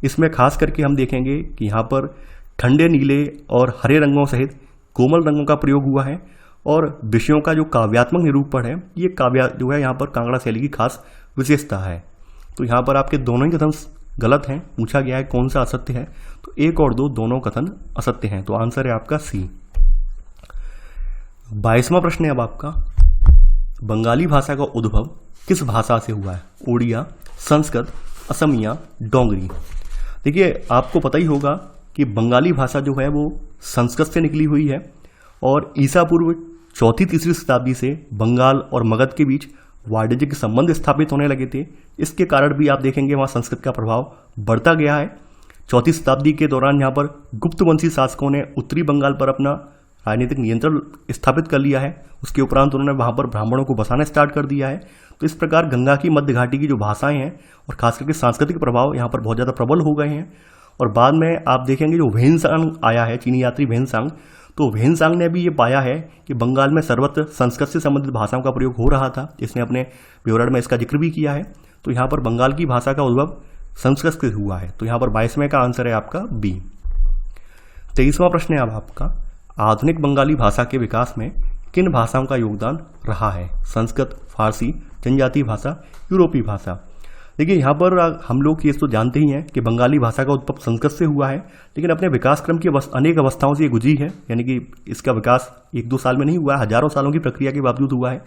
इसमें खास करके हम देखेंगे कि यहाँ पर ठंडे नीले और हरे रंगों सहित कोमल रंगों का प्रयोग हुआ है। और विषयों का जो काव्यात्मक निरूपण है, ये काव्य जो है यहाँ पर कांगड़ा शैली की खास विशेषता है। तो यहाँ पर आपके दोनों ही कथन गलत हैं। पूछा गया है कौन सा असत्य है, तो 1 और 2 दोनों कथन असत्य हैं। तो आंसर है आपका सी। 22वां प्रश्न है अब आपका, बंगाली भाषा का उद्भव किस भाषा से हुआ है? उड़िया, संस्कृत, असमिया, डोंगरी। देखिए, आपको पता ही होगा कि बंगाली भाषा जो है वो संस्कृत से निकली हुई है और ईसा पूर्व 4वीं-3वीं शताब्दी से बंगाल और मगध के बीच वाणिज्यिक संबंध स्थापित होने लगे थे। इसके कारण भी आप देखेंगे वहाँ संस्कृत का प्रभाव बढ़ता गया है। 4वीं शताब्दी के दौरान यहाँ पर गुप्तवंशी शासकों ने उत्तरी बंगाल पर अपना राजनीतिक नियंत्रण स्थापित कर लिया है। उसके उपरांत उन्होंने वहाँ पर ब्राह्मणों को बसाना स्टार्ट कर दिया है। तो इस प्रकार गंगा की मध्य घाटी की जो भाषाएं हैं और खास करके सांस्कृतिक प्रभाव यहाँ पर बहुत ज़्यादा प्रबल हो गए हैं। और बाद में आप देखेंगे जो वेनसांग आया है, चीनी यात्री वेनसांग, तो वेनसांग ने भी ये पाया है कि बंगाल में सर्वत्र संस्कृत से संबंधित भाषाओं का प्रयोग हो रहा था। इसने अपने विवरण में इसका जिक्र भी किया है। तो यहाँ पर बंगाल की भाषा का उद्भव संस्कृत से हुआ है। तो यहाँ पर 22वें का आंसर है आपका बी। 23वां प्रश्न है अब आपका, आधुनिक बंगाली भाषा के विकास में किन भाषाओं का योगदान रहा है? संस्कृत, फारसी, जनजातीय भाषा, यूरोपीय भाषा। देखिए, यहाँ पर हम लोग ये तो जानते ही हैं कि बंगाली भाषा का उद्भव संस्कृत से हुआ है, लेकिन अपने विकास क्रम की अनेक अवस्थाओं से ये गुजरी है। यानी कि इसका विकास 1-2 साल में नहीं हुआ है, हजारों सालों की प्रक्रिया के बावजूद हुआ है।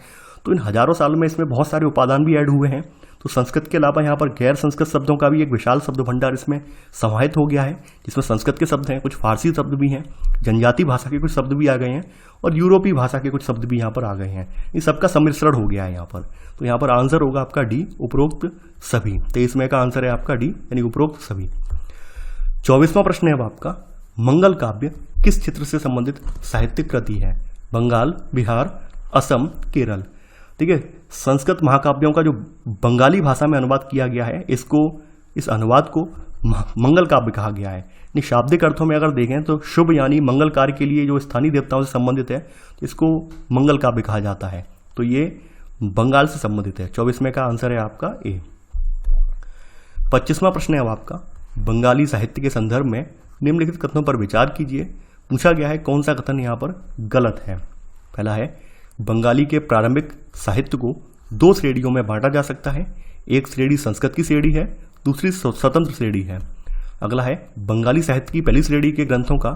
तो इन हजारों सालों में इसमें बहुत सारे उपादान भी ऐड हुए हैं। तो संस्कृत के अलावा यहाँ पर गैर संस्कृत शब्दों का भी एक विशाल शब्द भंडार इसमें समाहित हो गया है, जिसमें संस्कृत के शब्द हैं, कुछ फारसी शब्द भी हैं, जनजातीय भाषा के कुछ शब्द भी आ गए हैं और यूरोपीय भाषा के कुछ शब्द भी यहाँ पर आ गए हैं। इन सबका सम्मिश्रण हो गया है यहाँ पर। तो यहाँ पर आंसर होगा आपका डी, उपरोक्त सभी। 23वें का आंसर है आपका डी, यानी उपरोक्त सभी। 24वां प्रश्न है अब आपका, मंगल काव्य किस क्षेत्र से संबंधित साहित्यिक कृति है? बंगाल, बिहार, असम, केरल। ठीक है, संस्कृत महाकाव्यों का जो बंगाली भाषा में अनुवाद किया गया है, इस अनुवाद को मंगल काव्य कहा गया है। शाब्दिक अर्थों में अगर देखें तो शुभ यानी मंगल कार्य के लिए जो स्थानीय देवताओं से संबंधित है, इसको मंगल काव्य कहा जाता है। तो ये बंगाल से संबंधित है। 24वें का आंसर है आपका ए। 25वां प्रश्न है अब आपका, बंगाली साहित्य के संदर्भ में निम्नलिखित कथनों पर विचार कीजिए। पूछा गया है कौन सा कथन यहाँ पर गलत है। पहला है, बंगाली के प्रारंभिक साहित्य को 2 श्रेणियों में बांटा जा सकता है। एक श्रेणी संस्कृत की श्रेणी है, दूसरी स्वतंत्र श्रेणी है। अगला है, बंगाली साहित्य की पहली श्रेणी के ग्रंथों का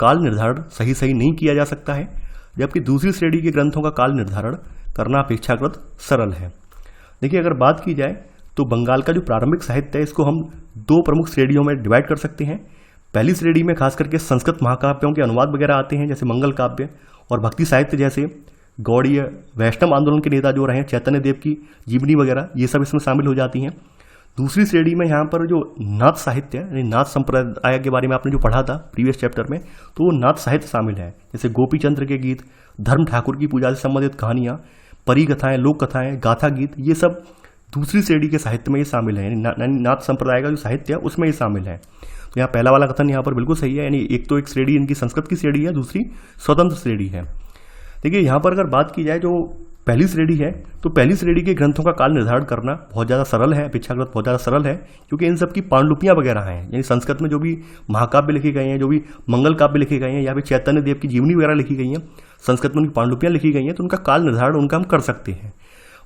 काल निर्धारण सही नहीं किया जा सकता है, जबकि दूसरी श्रेणी के ग्रंथों का काल निर्धारण करना अपेक्षाकृत सरल है। देखिए, अगर बात की जाए तो बंगाल का जो प्रारंभिक साहित्य है, इसको हम 2 प्रमुख श्रेणियों में डिवाइड कर सकते हैं। पहली श्रेणी में खास करके संस्कृत महाकाव्यों के अनुवाद वगैरह आते हैं, जैसे मंगल काव्य और भक्ति साहित्य, जैसे गौड़ीय वैष्णव आंदोलन के नेता जो रहे चैतन्य देव की जीवनी वगैरह, ये सब इसमें शामिल हो जाती हैं। दूसरी श्रेणी में यहाँ पर जो नाथ साहित्य है, नाथ संप्रदाय के बारे में आपने जो पढ़ा था प्रीवियस चैप्टर में, तो वो नाथ साहित्य शामिल है, जैसे गोपी चंद्र के गीत, धर्म ठाकुर की पूजा से संबंधित कहानियाँ, परी कथाएं, लोक कथाएं, गाथा गीत, ये सब दूसरी श्रेणी के साहित्य में ये शामिल है। यानी नाथ संप्रदाय का जो साहित्य है उसमें ये शामिल है। तो यहाँ पहला वाला कथन यहाँ पर बिल्कुल सही है। यानी एक तो एक श्रेणी इनकी संस्कृत की श्रेणी है, दूसरी स्वतंत्र श्रेणी है। देखिए, यहाँ पर अगर बात की जाए जो पहली श्रेणी है, तो पहली श्रेणी के ग्रंथों का काल निर्धारण करना बहुत ज़्यादा सरल है, अपेक्षाकृत बहुत ज़्यादा सरल है, क्योंकि इन सब की पांडुलिपियाँ वगैरह हैं। यानी संस्कृत में जो भी महाकाव्य लिखे गए हैं, जो भी मंगल काव्य लिखे गए हैं, या फिर चैतन्य देव की जीवनी वगैरह लिखी गई हैं, संस्कृत में उनकी पांडुलिपियाँ लिखी गई हैं, तो उनका काल निर्धारण उनका हम कर सकते हैं।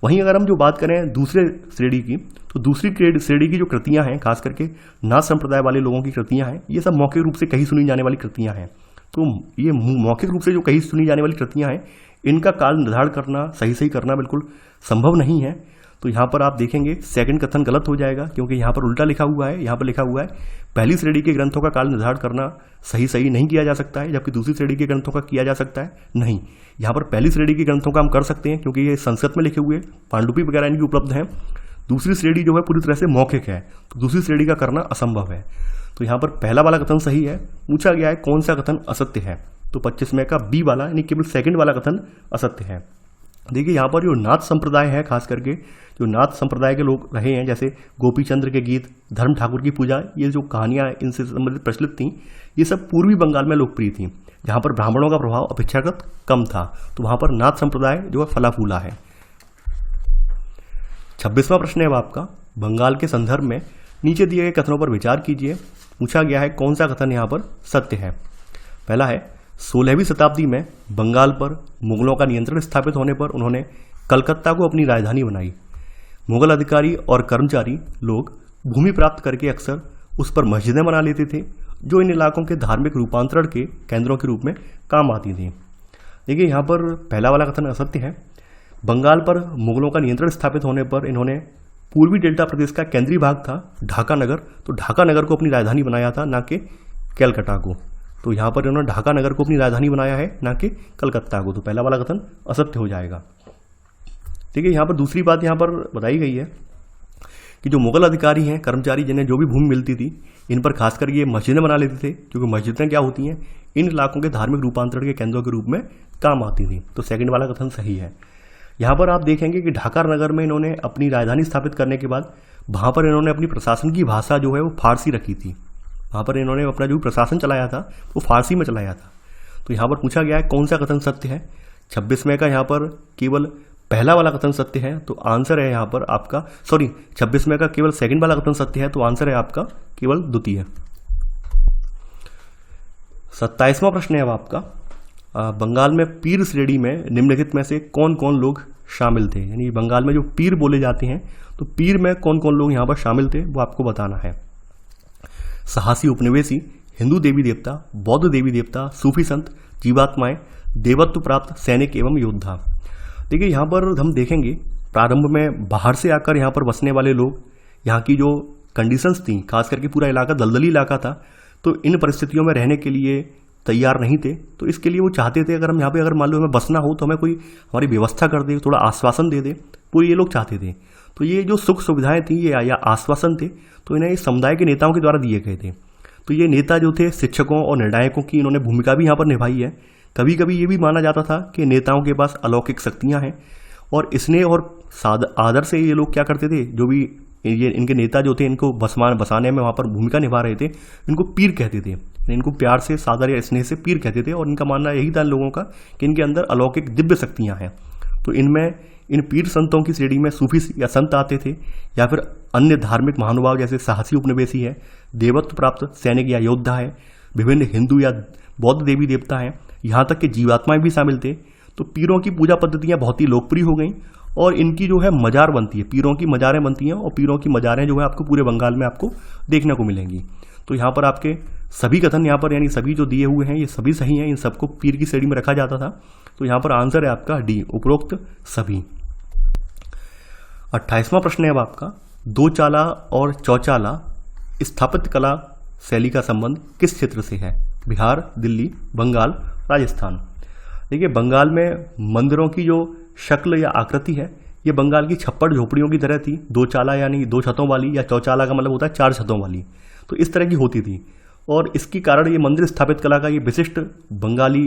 वहीं अगर हम जो बात करें दूसरे श्रेणी की, तो दूसरी श्रेणी की जो कृतियाँ हैं, खास करके नाथ संप्रदाय वाले लोगों की कृतियाँ हैं, ये सब मौखिक रूप से कहीं सुनी जाने वाली कृतियाँ हैं। तो ये मौखिक रूप से जो कहीं सुनी जाने वाली कृतियाँ हैं, इनका काल निर्धारण करना, सही करना बिल्कुल संभव नहीं है। तो यहाँ पर आप देखेंगे सेकंड कथन गलत हो जाएगा, क्योंकि यहाँ पर उल्टा लिखा हुआ है। यहाँ पर लिखा हुआ है पहली श्रेणी के ग्रंथों का काल निर्धारण करना सही नहीं किया जा सकता है, जबकि दूसरी श्रेणी के ग्रंथों का किया जा सकता है। नहीं, यहाँ पर पहली श्रेणी के ग्रंथों का हम कर सकते हैं, क्योंकि ये संस्कृत में लिखे हुए पांडुलिपि वगैरह इनकी उपलब्ध हैं। दूसरी श्रेणी जो है पूरी तरह से मौखिक है, तो दूसरी श्रेणी का करना असंभव है। तो यहाँ पर पहला वाला कथन सही है। पूछा गया है कौन सा कथन असत्य है, तो 25 में का बी वाला यानी केवल सेकंड वाला कथन असत्य है। देखिए, यहाँ पर जो नाथ संप्रदाय है, खास करके जो नाथ संप्रदाय के लोग रहे हैं, जैसे गोपी चंद्र के गीत, धर्म ठाकुर की पूजा, ये जो कहानियाँ इनसे संबंधित प्रचलित थी, ये सब पूर्वी बंगाल में लोकप्रिय थी। जहाँ पर ब्राह्मणों का प्रभाव अपेक्षाकृत कम था, तो वहाँ पर नाथ संप्रदाय जो है फला फूला है। 26वां प्रश्न है अब आपका, बंगाल के संदर्भ में नीचे दिए गए कथनों पर विचार कीजिए। पूछा गया है कौन सा कथन यहाँ पर सत्य है। पहला है 16वीं शताब्दी में बंगाल पर मुगलों का नियंत्रण स्थापित होने पर उन्होंने कलकत्ता को अपनी राजधानी बनाई। मुगल अधिकारी और कर्मचारी लोग भूमि प्राप्त करके अक्सर उस पर मस्जिदें बना लेते थे, जो इन इलाकों के धार्मिक रूपांतरण के केंद्रों के रूप में काम आती थी। देखिए यहाँ पर पहला वाला कथन असत्य है। बंगाल पर मुगलों का नियंत्रण स्थापित होने पर इन्होंने पूर्वी डेल्टा प्रदेश का केंद्रीय भाग था ढाका नगर, तो ढाका नगर को अपनी राजधानी बनाया था, ना कि कैलकाटा को। तो यहाँ पर इन्होंने ढाका नगर को अपनी राजधानी बनाया है, ना कि कलकत्ता को। तो पहला वाला कथन असत्य हो जाएगा। ठीक है, यहाँ पर दूसरी बात यहाँ पर बताई गई है कि जो मुगल अधिकारी हैं, कर्मचारी, जिन्हें जो भी भूमि मिलती थी, इन पर खासकर ये मस्जिदें बना लेते थे, क्योंकि मस्जिदें क्या होती हैं, इन इलाकों के धार्मिक रूपांतरण के केंद्रों के रूप में काम आती थी। तो सेकंड वाला कथन सही है। यहाँ पर आप देखेंगे कि ढाका नगर में इन्होंने अपनी राजधानी स्थापित करने के बाद वहाँ पर इन्होंने अपनी प्रशासन की भाषा जो है वो फारसी रखी थी। वहाँ पर इन्होंने अपना जो प्रशासन चलाया था वो फारसी में चलाया था। तो यहाँ पर पूछा गया है कौन सा कथन सत्य है। 26वें का यहाँ पर केवल पहला वाला कथन सत्य है, तो आंसर है यहाँ पर आपका 26वें का केवल सेकंड वाला कथन सत्य है, तो आंसर है आपका केवल द्वितीय। 27वां प्रश्न है अब आपका, बंगाल में पीर श्रेणी में निम्नलिखित में से कौन कौन लोग शामिल थे। यानी बंगाल में जो पीर बोले जाते हैं, तो पीर में कौन कौन लोग यहाँ पर शामिल थे वो आपको बताना है। साहसी उपनिवेशी, हिंदू देवी देवता, बौद्ध देवी देवता, सूफी संत, जीवात्माएं, देवत्व प्राप्त सैनिक एवं योद्धा। देखिए यहाँ पर हम देखेंगे प्रारंभ में बाहर से आकर यहाँ पर बसने वाले लोग, यहाँ की जो कंडीशंस थी, खास करके पूरा इलाका दलदली इलाका था, तो इन परिस्थितियों में रहने के लिए तैयार नहीं थे। तो इसके लिए वो चाहते थे अगर हम यहाँ पे अगर मान लो हमें बसना हो तो हमें कोई हमारी व्यवस्था कर दे, थोड़ा आश्वासन दे दे, तो ये लोग चाहते थे। तो ये जो सुख सुविधाएं थी ये या आश्वासन थे, तो इन्हें समुदाय के नेताओं के द्वारा दिए गए थे। तो ये नेता जो थे शिक्षकों और निर्णायकों की इन्होंने भूमिका भी यहाँ पर निभाई है। कभी कभी ये भी माना जाता था कि नेताओं के पास अलौकिक शक्तियाँ हैं, और स्नेह और आदर से ये लोग क्या करते थे, जो भी ये इनके नेता जो थे इनको बसाने में वहाँ पर भूमिका निभा रहे थे, इनको पीर कहते थे। इनको प्यार से, सादर या स्नेह से पीर कहते थे, और इनका मानना यही था लोगों का कि इनके अंदर अलौकिक दिव्य शक्तियाँ हैं। तो इनमें इन पीर संतों की श्रेणी में सूफी या संत आते थे, या फिर अन्य धार्मिक महानुभाव जैसे साहसी उपनिवेशी है, देवत्व प्राप्त सैनिक या योद्धा है, विभिन्न हिंदू या बौद्ध देवी देवता हैं, यहाँ तक कि जीवात्माएं भी शामिल थे। तो पीरों की पूजा पद्धतियाँ बहुत ही लोकप्रिय हो गई, और इनकी जो है मजार बनती है, पीरों की मजारें बनती हैं, और पीरों की मजारें जो है आपको पूरे बंगाल में आपको देखने को मिलेंगी। तो यहाँ पर आपके सभी कथन यहाँ पर यानी सभी जो दिए हुए हैं ये सभी सही हैं, इन सबको पीर की श्रेणी में रखा जाता था। तो यहाँ पर आंसर है आपका डी, उपरोक्त सभी। 28वां प्रश्न है अब आपका, दो चाला और चौचाला स्थापत्य कला शैली का संबंध किस क्षेत्र से है। बिहार, दिल्ली, बंगाल, राजस्थान। देखिए बंगाल में मंदिरों की जो शक्ल या आकृति है ये बंगाल की छप्पड़ झोपड़ियों की तरह थी। दो चाला यानी दो छतों वाली, या चौचाला का मतलब होता है चार छतों वाली, तो इस तरह की होती थी। और इसके कारण ये मंदिर स्थापित कला का ये विशिष्ट बंगाली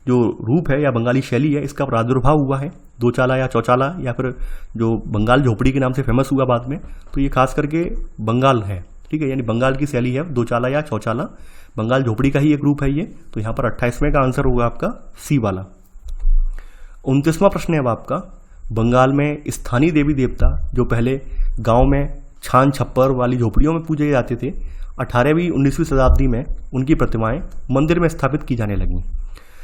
जो रूप है या बंगाली शैली है, इसका प्रादुर्भाव हुआ है। दो चाला या चौचाला, या फिर जो बंगाल झोपड़ी के नाम से फेमस हुआ बाद में, तो ये खास करके बंगाल है। ठीक है, यानी बंगाल की शैली है दो चाला या चौचाला, बंगाल झोपड़ी का ही एक रूप है ये। तो यहाँ पर 28वें का आंसर होगा आपका सी वाला। 29वां प्रश्न है अब आपका, बंगाल में स्थानीय देवी देवता जो पहले गांव में छान छप्पर वाली झोपड़ियों में पूजे जाते थे, 18वीं 19वीं शताब्दी में उनकी प्रतिमाएं मंदिर में स्थापित की जाने लगी।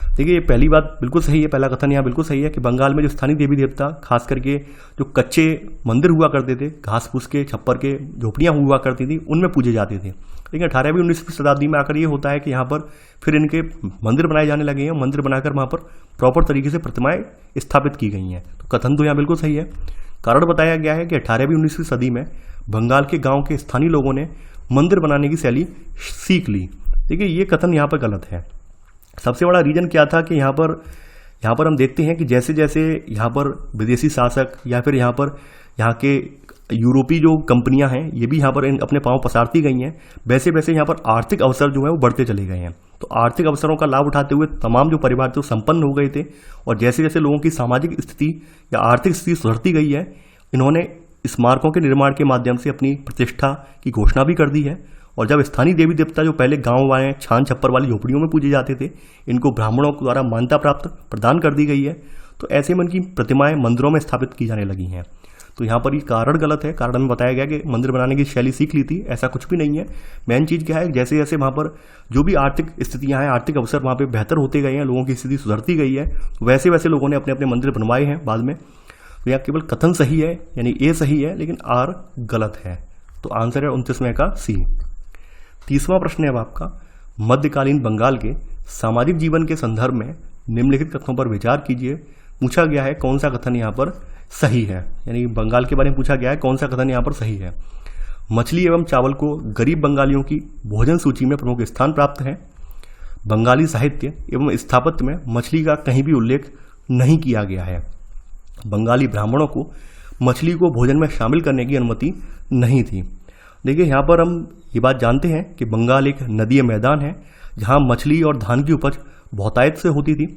देखिए ये पहली बात बिल्कुल सही है, पहला कथन यहाँ बिल्कुल सही है कि बंगाल में जो स्थानीय देवी देवता खास करके जो कच्चे मंदिर हुआ करते थे, घास फूस के छप्पर के झोपड़ियाँ हुआ करती थी, उनमें पूजे जाते थे। लेकिन 18वीं 19वीं शताब्दी में आकर ये होता है कि यहाँ पर फिर इनके मंदिर बनाए जाने लगे हैं, मंदिर बनाकर वहाँ पर प्रॉपर तरीके से प्रतिमाएं स्थापित की गई हैं। तो कथन तो यहाँ बिल्कुल सही है। कारण बताया गया है कि 18वीं 19वीं सदी में बंगाल के गाँव के स्थानीय लोगों ने मंदिर बनाने की शैली सीख ली। देखिए ये कथन यहाँ पर गलत है। सबसे बड़ा रीजन क्या था कि यहाँ पर हम देखते हैं कि जैसे जैसे यहाँ पर विदेशी शासक या फिर यहाँ के यूरोपीय जो कंपनियां हैं ये भी यहाँ पर अपने पांव पसारती गई हैं, वैसे वैसे यहाँ पर आर्थिक अवसर जो है वो बढ़ते चले गए हैं। तो आर्थिक अवसरों का लाभ उठाते हुए तमाम जो परिवार थे संपन्न हो गए थे, और जैसे जैसे लोगों की सामाजिक स्थिति या आर्थिक स्थिति सुधरती गई है, इन्होंने स्मारकों के निर्माण के माध्यम से अपनी प्रतिष्ठा की घोषणा भी कर दी है, और जब स्थानीय देवी देवता जो पहले गांव वाले छान छप्पर वाली झोपड़ियों में पूजे जाते थे, इनको ब्राह्मणों द्वारा मान्यता प्राप्त प्रदान कर दी गई है, तो ऐसे में इनकी प्रतिमाएं मंदिरों में स्थापित की जाने लगी हैं। तो यहाँ पर ये कारण गलत है। कारण में बताया गया कि मंदिर बनाने की शैली सीख ली थी, ऐसा कुछ भी नहीं है। मेन चीज़ क्या है, जैसे जैसे वहाँ पर जो भी आर्थिक स्थितियाँ हैं, आर्थिक अवसर वहाँ पे बेहतर होते गए हैं, लोगों की स्थिति सुधरती गई है, वैसे वैसे लोगों ने अपने अपने मंदिर बनवाए हैं बाद में। तो यहाँ केवल कथन सही है, यानी ए सही है, लेकिन आर गलत है। तो आंसर है 29वें का सी। तीसवां प्रश्न है अब आपका, मध्यकालीन बंगाल के सामाजिक जीवन के संदर्भ में निम्नलिखित कथनों पर विचार कीजिए। पूछा गया है कौन सा कथन यहाँ पर सही है, यानी बंगाल के बारे में पूछा गया है कौन सा कथन यहाँ पर सही है। मछली एवं चावल को गरीब बंगालियों की भोजन सूची में प्रमुख स्थान प्राप्त है। बंगाली साहित्य एवं स्थापत्य में मछली का कहीं भी उल्लेख नहीं किया गया है। बंगाली ब्राह्मणों को मछली को भोजन में शामिल करने की अनुमति नहीं थी। देखिए यहाँ पर हम ये बात जानते हैं कि बंगाल एक नदीय मैदान है जहाँ मछली और धान की उपज बहुतायत से होती थी,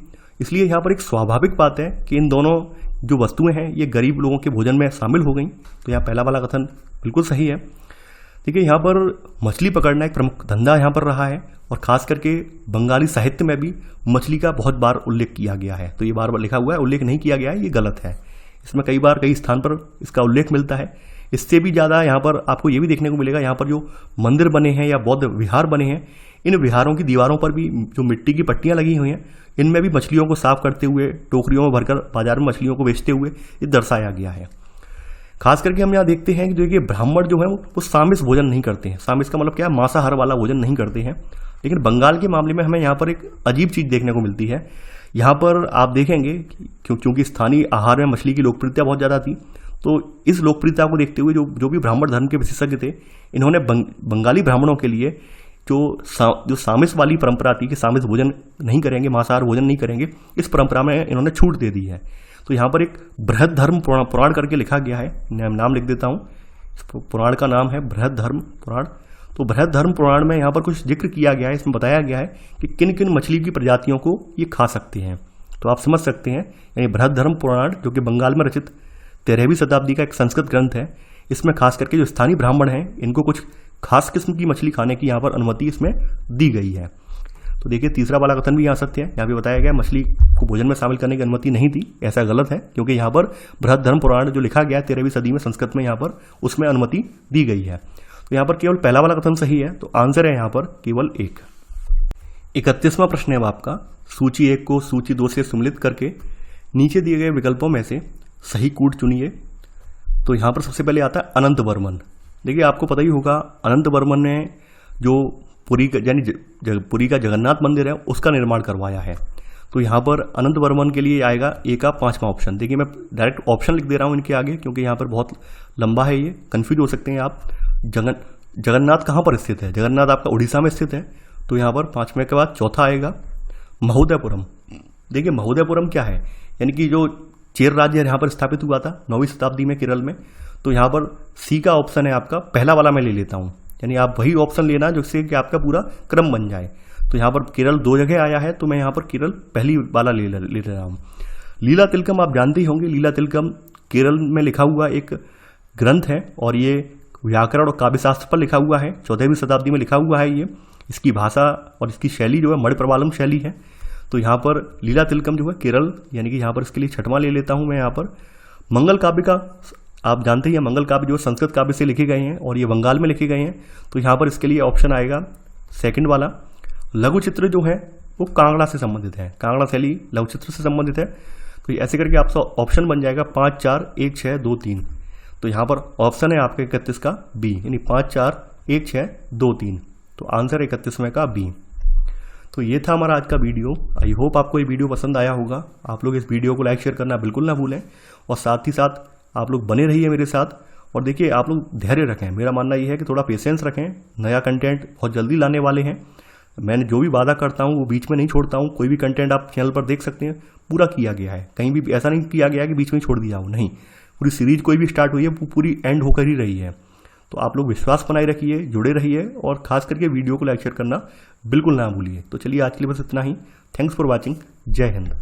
इसलिए यहाँ पर एक स्वाभाविक बात है कि इन दोनों जो वस्तुएं हैं ये गरीब लोगों के भोजन में शामिल हो गई। तो यहाँ पहला वाला कथन बिल्कुल सही है। देखिए यहाँ पर मछली पकड़ना एक प्रमुख धंधा यहाँ पर रहा है, और खास करके बंगाली साहित्य में भी मछली का बहुत बार उल्लेख किया गया है। तो ये बार बार लिखा हुआ है, उल्लेख नहीं किया गया है, ये गलत है। इसमें कई बार कई स्थान पर इसका उल्लेख मिलता है। इससे भी ज़्यादा यहाँ पर आपको ये भी देखने को मिलेगा, यहाँ पर जो मंदिर बने हैं या बौद्ध विहार बने हैं, इन विहारों की दीवारों पर भी जो मिट्टी की पट्टियाँ लगी हुई हैं, इनमें भी मछलियों को साफ करते हुए टोकरियों में भरकर बाजार में मछलियों को बेचते हुए ये दर्शाया गया है। खास करके हम यहाँ देखते हैं कि देखिए ब्राह्मण जो है वो सामिस भोजन नहीं करते हैं। सामिस का मतलब क्या है, मांसाहार वाला भोजन नहीं करते हैं। लेकिन बंगाल के मामले में हमें यहाँ पर एक अजीब चीज़ देखने को मिलती है। यहाँ पर आप देखेंगे क्योंकि स्थानीय आहार में मछली की लोकप्रियता बहुत ज़्यादा थी, तो इस लोकप्रियता को देखते हुए जो भी ब्राह्मण धर्म के विशेषज्ञ थे, इन्होंने बंगाली ब्राह्मणों के लिए जो सामिस वाली परंपरा थी कि सामिस भोजन नहीं करेंगे, मांसाहार भोजन नहीं करेंगे, इस परंपरा में इन्होंने छूट दे दी है। तो यहाँ पर एक बृहद धर्म पुराण करके लिखा गया है, नाम लिख देता हूँ। पुराण का नाम है बृहद धर्म पुराण। तो बृहद धर्म पुराण में यहाँ पर कुछ जिक्र किया गया है, इसमें बताया गया है कि किन किन मछली की प्रजातियों को ये खा सकते हैं। तो आप समझ सकते हैं, यानी बृहद धर्म पुराण जो कि बंगाल में रचित 13वीं शताब्दी का एक संस्कृत ग्रंथ है, इसमें खास करके जो स्थानीय ब्राह्मण हैं इनको कुछ खास किस्म की मछली खाने की यहाँ पर अनुमति इसमें दी गई है। तो देखिए तीसरा वाला कथन भी यहाँ सत्य है। यहाँ पे बताया गया मछली को भोजन में शामिल करने की अनुमति नहीं थी, ऐसा गलत है, क्योंकि यहाँ पर बृहद धर्म पुराण जो लिखा गया है 13वीं सदी में संस्कृत में, यहाँ पर उसमें अनुमति दी गई है। तो यहाँ पर केवल पहला वाला कथन सही है, तो आंसर है यहाँ पर केवल एक। 31वां प्रश्न है आपका, सूची 1 को सूची 2 से सम्मिलित करके नीचे दिए गए विकल्पों में से सही कूट चुनिए। तो यहाँ पर सबसे पहले आता है अनंत वर्मन। देखिए आपको पता ही होगा, अनंत वर्मन ने जो पुरी का जगन्नाथ मंदिर है उसका निर्माण करवाया है। तो यहाँ पर अनंत वर्मन के लिए आएगा ए का 5वां ऑप्शन। देखिए मैं डायरेक्ट ऑप्शन लिख दे रहा हूँ इनके आगे, क्योंकि यहाँ पर बहुत लंबा है, ये कन्फ्यूज हो सकते हैं आप। जगन्नाथ कहाँ पर स्थित है? जगन्नाथ आपका उड़ीसा में स्थित है। तो यहाँ पर 5वें के बाद चौथा आएगा महोदयपुरम। देखिए महोदयपुरम क्या है, यानी कि जो चेर राज्य यहाँ पर स्थापित हुआ था 9वीं शताब्दी में केरल में। तो यहाँ पर सी का ऑप्शन है आपका, पहला वाला मैं ले लेता हूँ, यानी आप वही ऑप्शन लेना जिससे कि आपका पूरा क्रम बन जाए। तो यहाँ पर केरल 2 जगह आया है, तो मैं यहाँ पर केरल पहली वाला ले रहा हूँ। लीला तिलकम आप जानते ही होंगे, लीला तिलकम केरल में लिखा हुआ एक ग्रंथ है, और ये व्याकरण और काव्यशास्त्र पर लिखा हुआ है, 14वीं शताब्दी में लिखा हुआ है ये। इसकी भाषा और इसकी शैली जो है मणि प्रवालम शैली है। तो यहाँ पर लीला तिलकम जो है केरल, यानी कि यहाँ पर इसके लिए 6वां ले लेता हूँ मैं। यहाँ पर मंगल काव्य का आप जानते ही हैं, मंगल काव्य जो संस्कृत काव्य से लिखे गए हैं और ये बंगाल में लिखे गए हैं। तो यहाँ पर इसके लिए ऑप्शन आएगा सेकंड वाला। लघु चित्र जो है वो कांगड़ा से संबंधित है, कांगड़ा शैली लघु चित्र से संबंधित है। तो ऐसे करके आपका ऑप्शन बन जाएगा 5 4 1 6 2 3। तो यहाँ पर ऑप्शन है आपके 31 का बी, यानी 5 4 1 6 2 3। तो आंसर 31वें का बी। तो ये था हमारा आज का वीडियो। आई होप आपको ये वीडियो पसंद आया होगा। आप लोग इस वीडियो को लाइक शेयर करना बिल्कुल ना भूलें, और साथ ही साथ आप लोग बने रहिए मेरे साथ। और देखिए आप लोग धैर्य रखें, मेरा मानना ये है कि थोड़ा पेशेंस रखें। नया कंटेंट बहुत जल्दी लाने वाले हैं। मैंने जो भी वादा करता हूँ वो बीच में नहीं छोड़ता हूँ। कोई भी कंटेंट आप चैनल पर देख सकते हैं, पूरा किया गया है, कहीं भी ऐसा नहीं किया गया कि बीच में छोड़ दिया हो, नहीं। पूरी सीरीज कोई भी स्टार्ट हुई है वो पूरी एंड होकर ही रही है। तो आप लोग विश्वास बनाए रखिए, जुड़े रहिए, और खास करके वीडियो को लाइक शेयर करना बिल्कुल ना भूलिए। तो चलिए आज के लिए बस इतना ही। Thanks for watching. जय हिंद।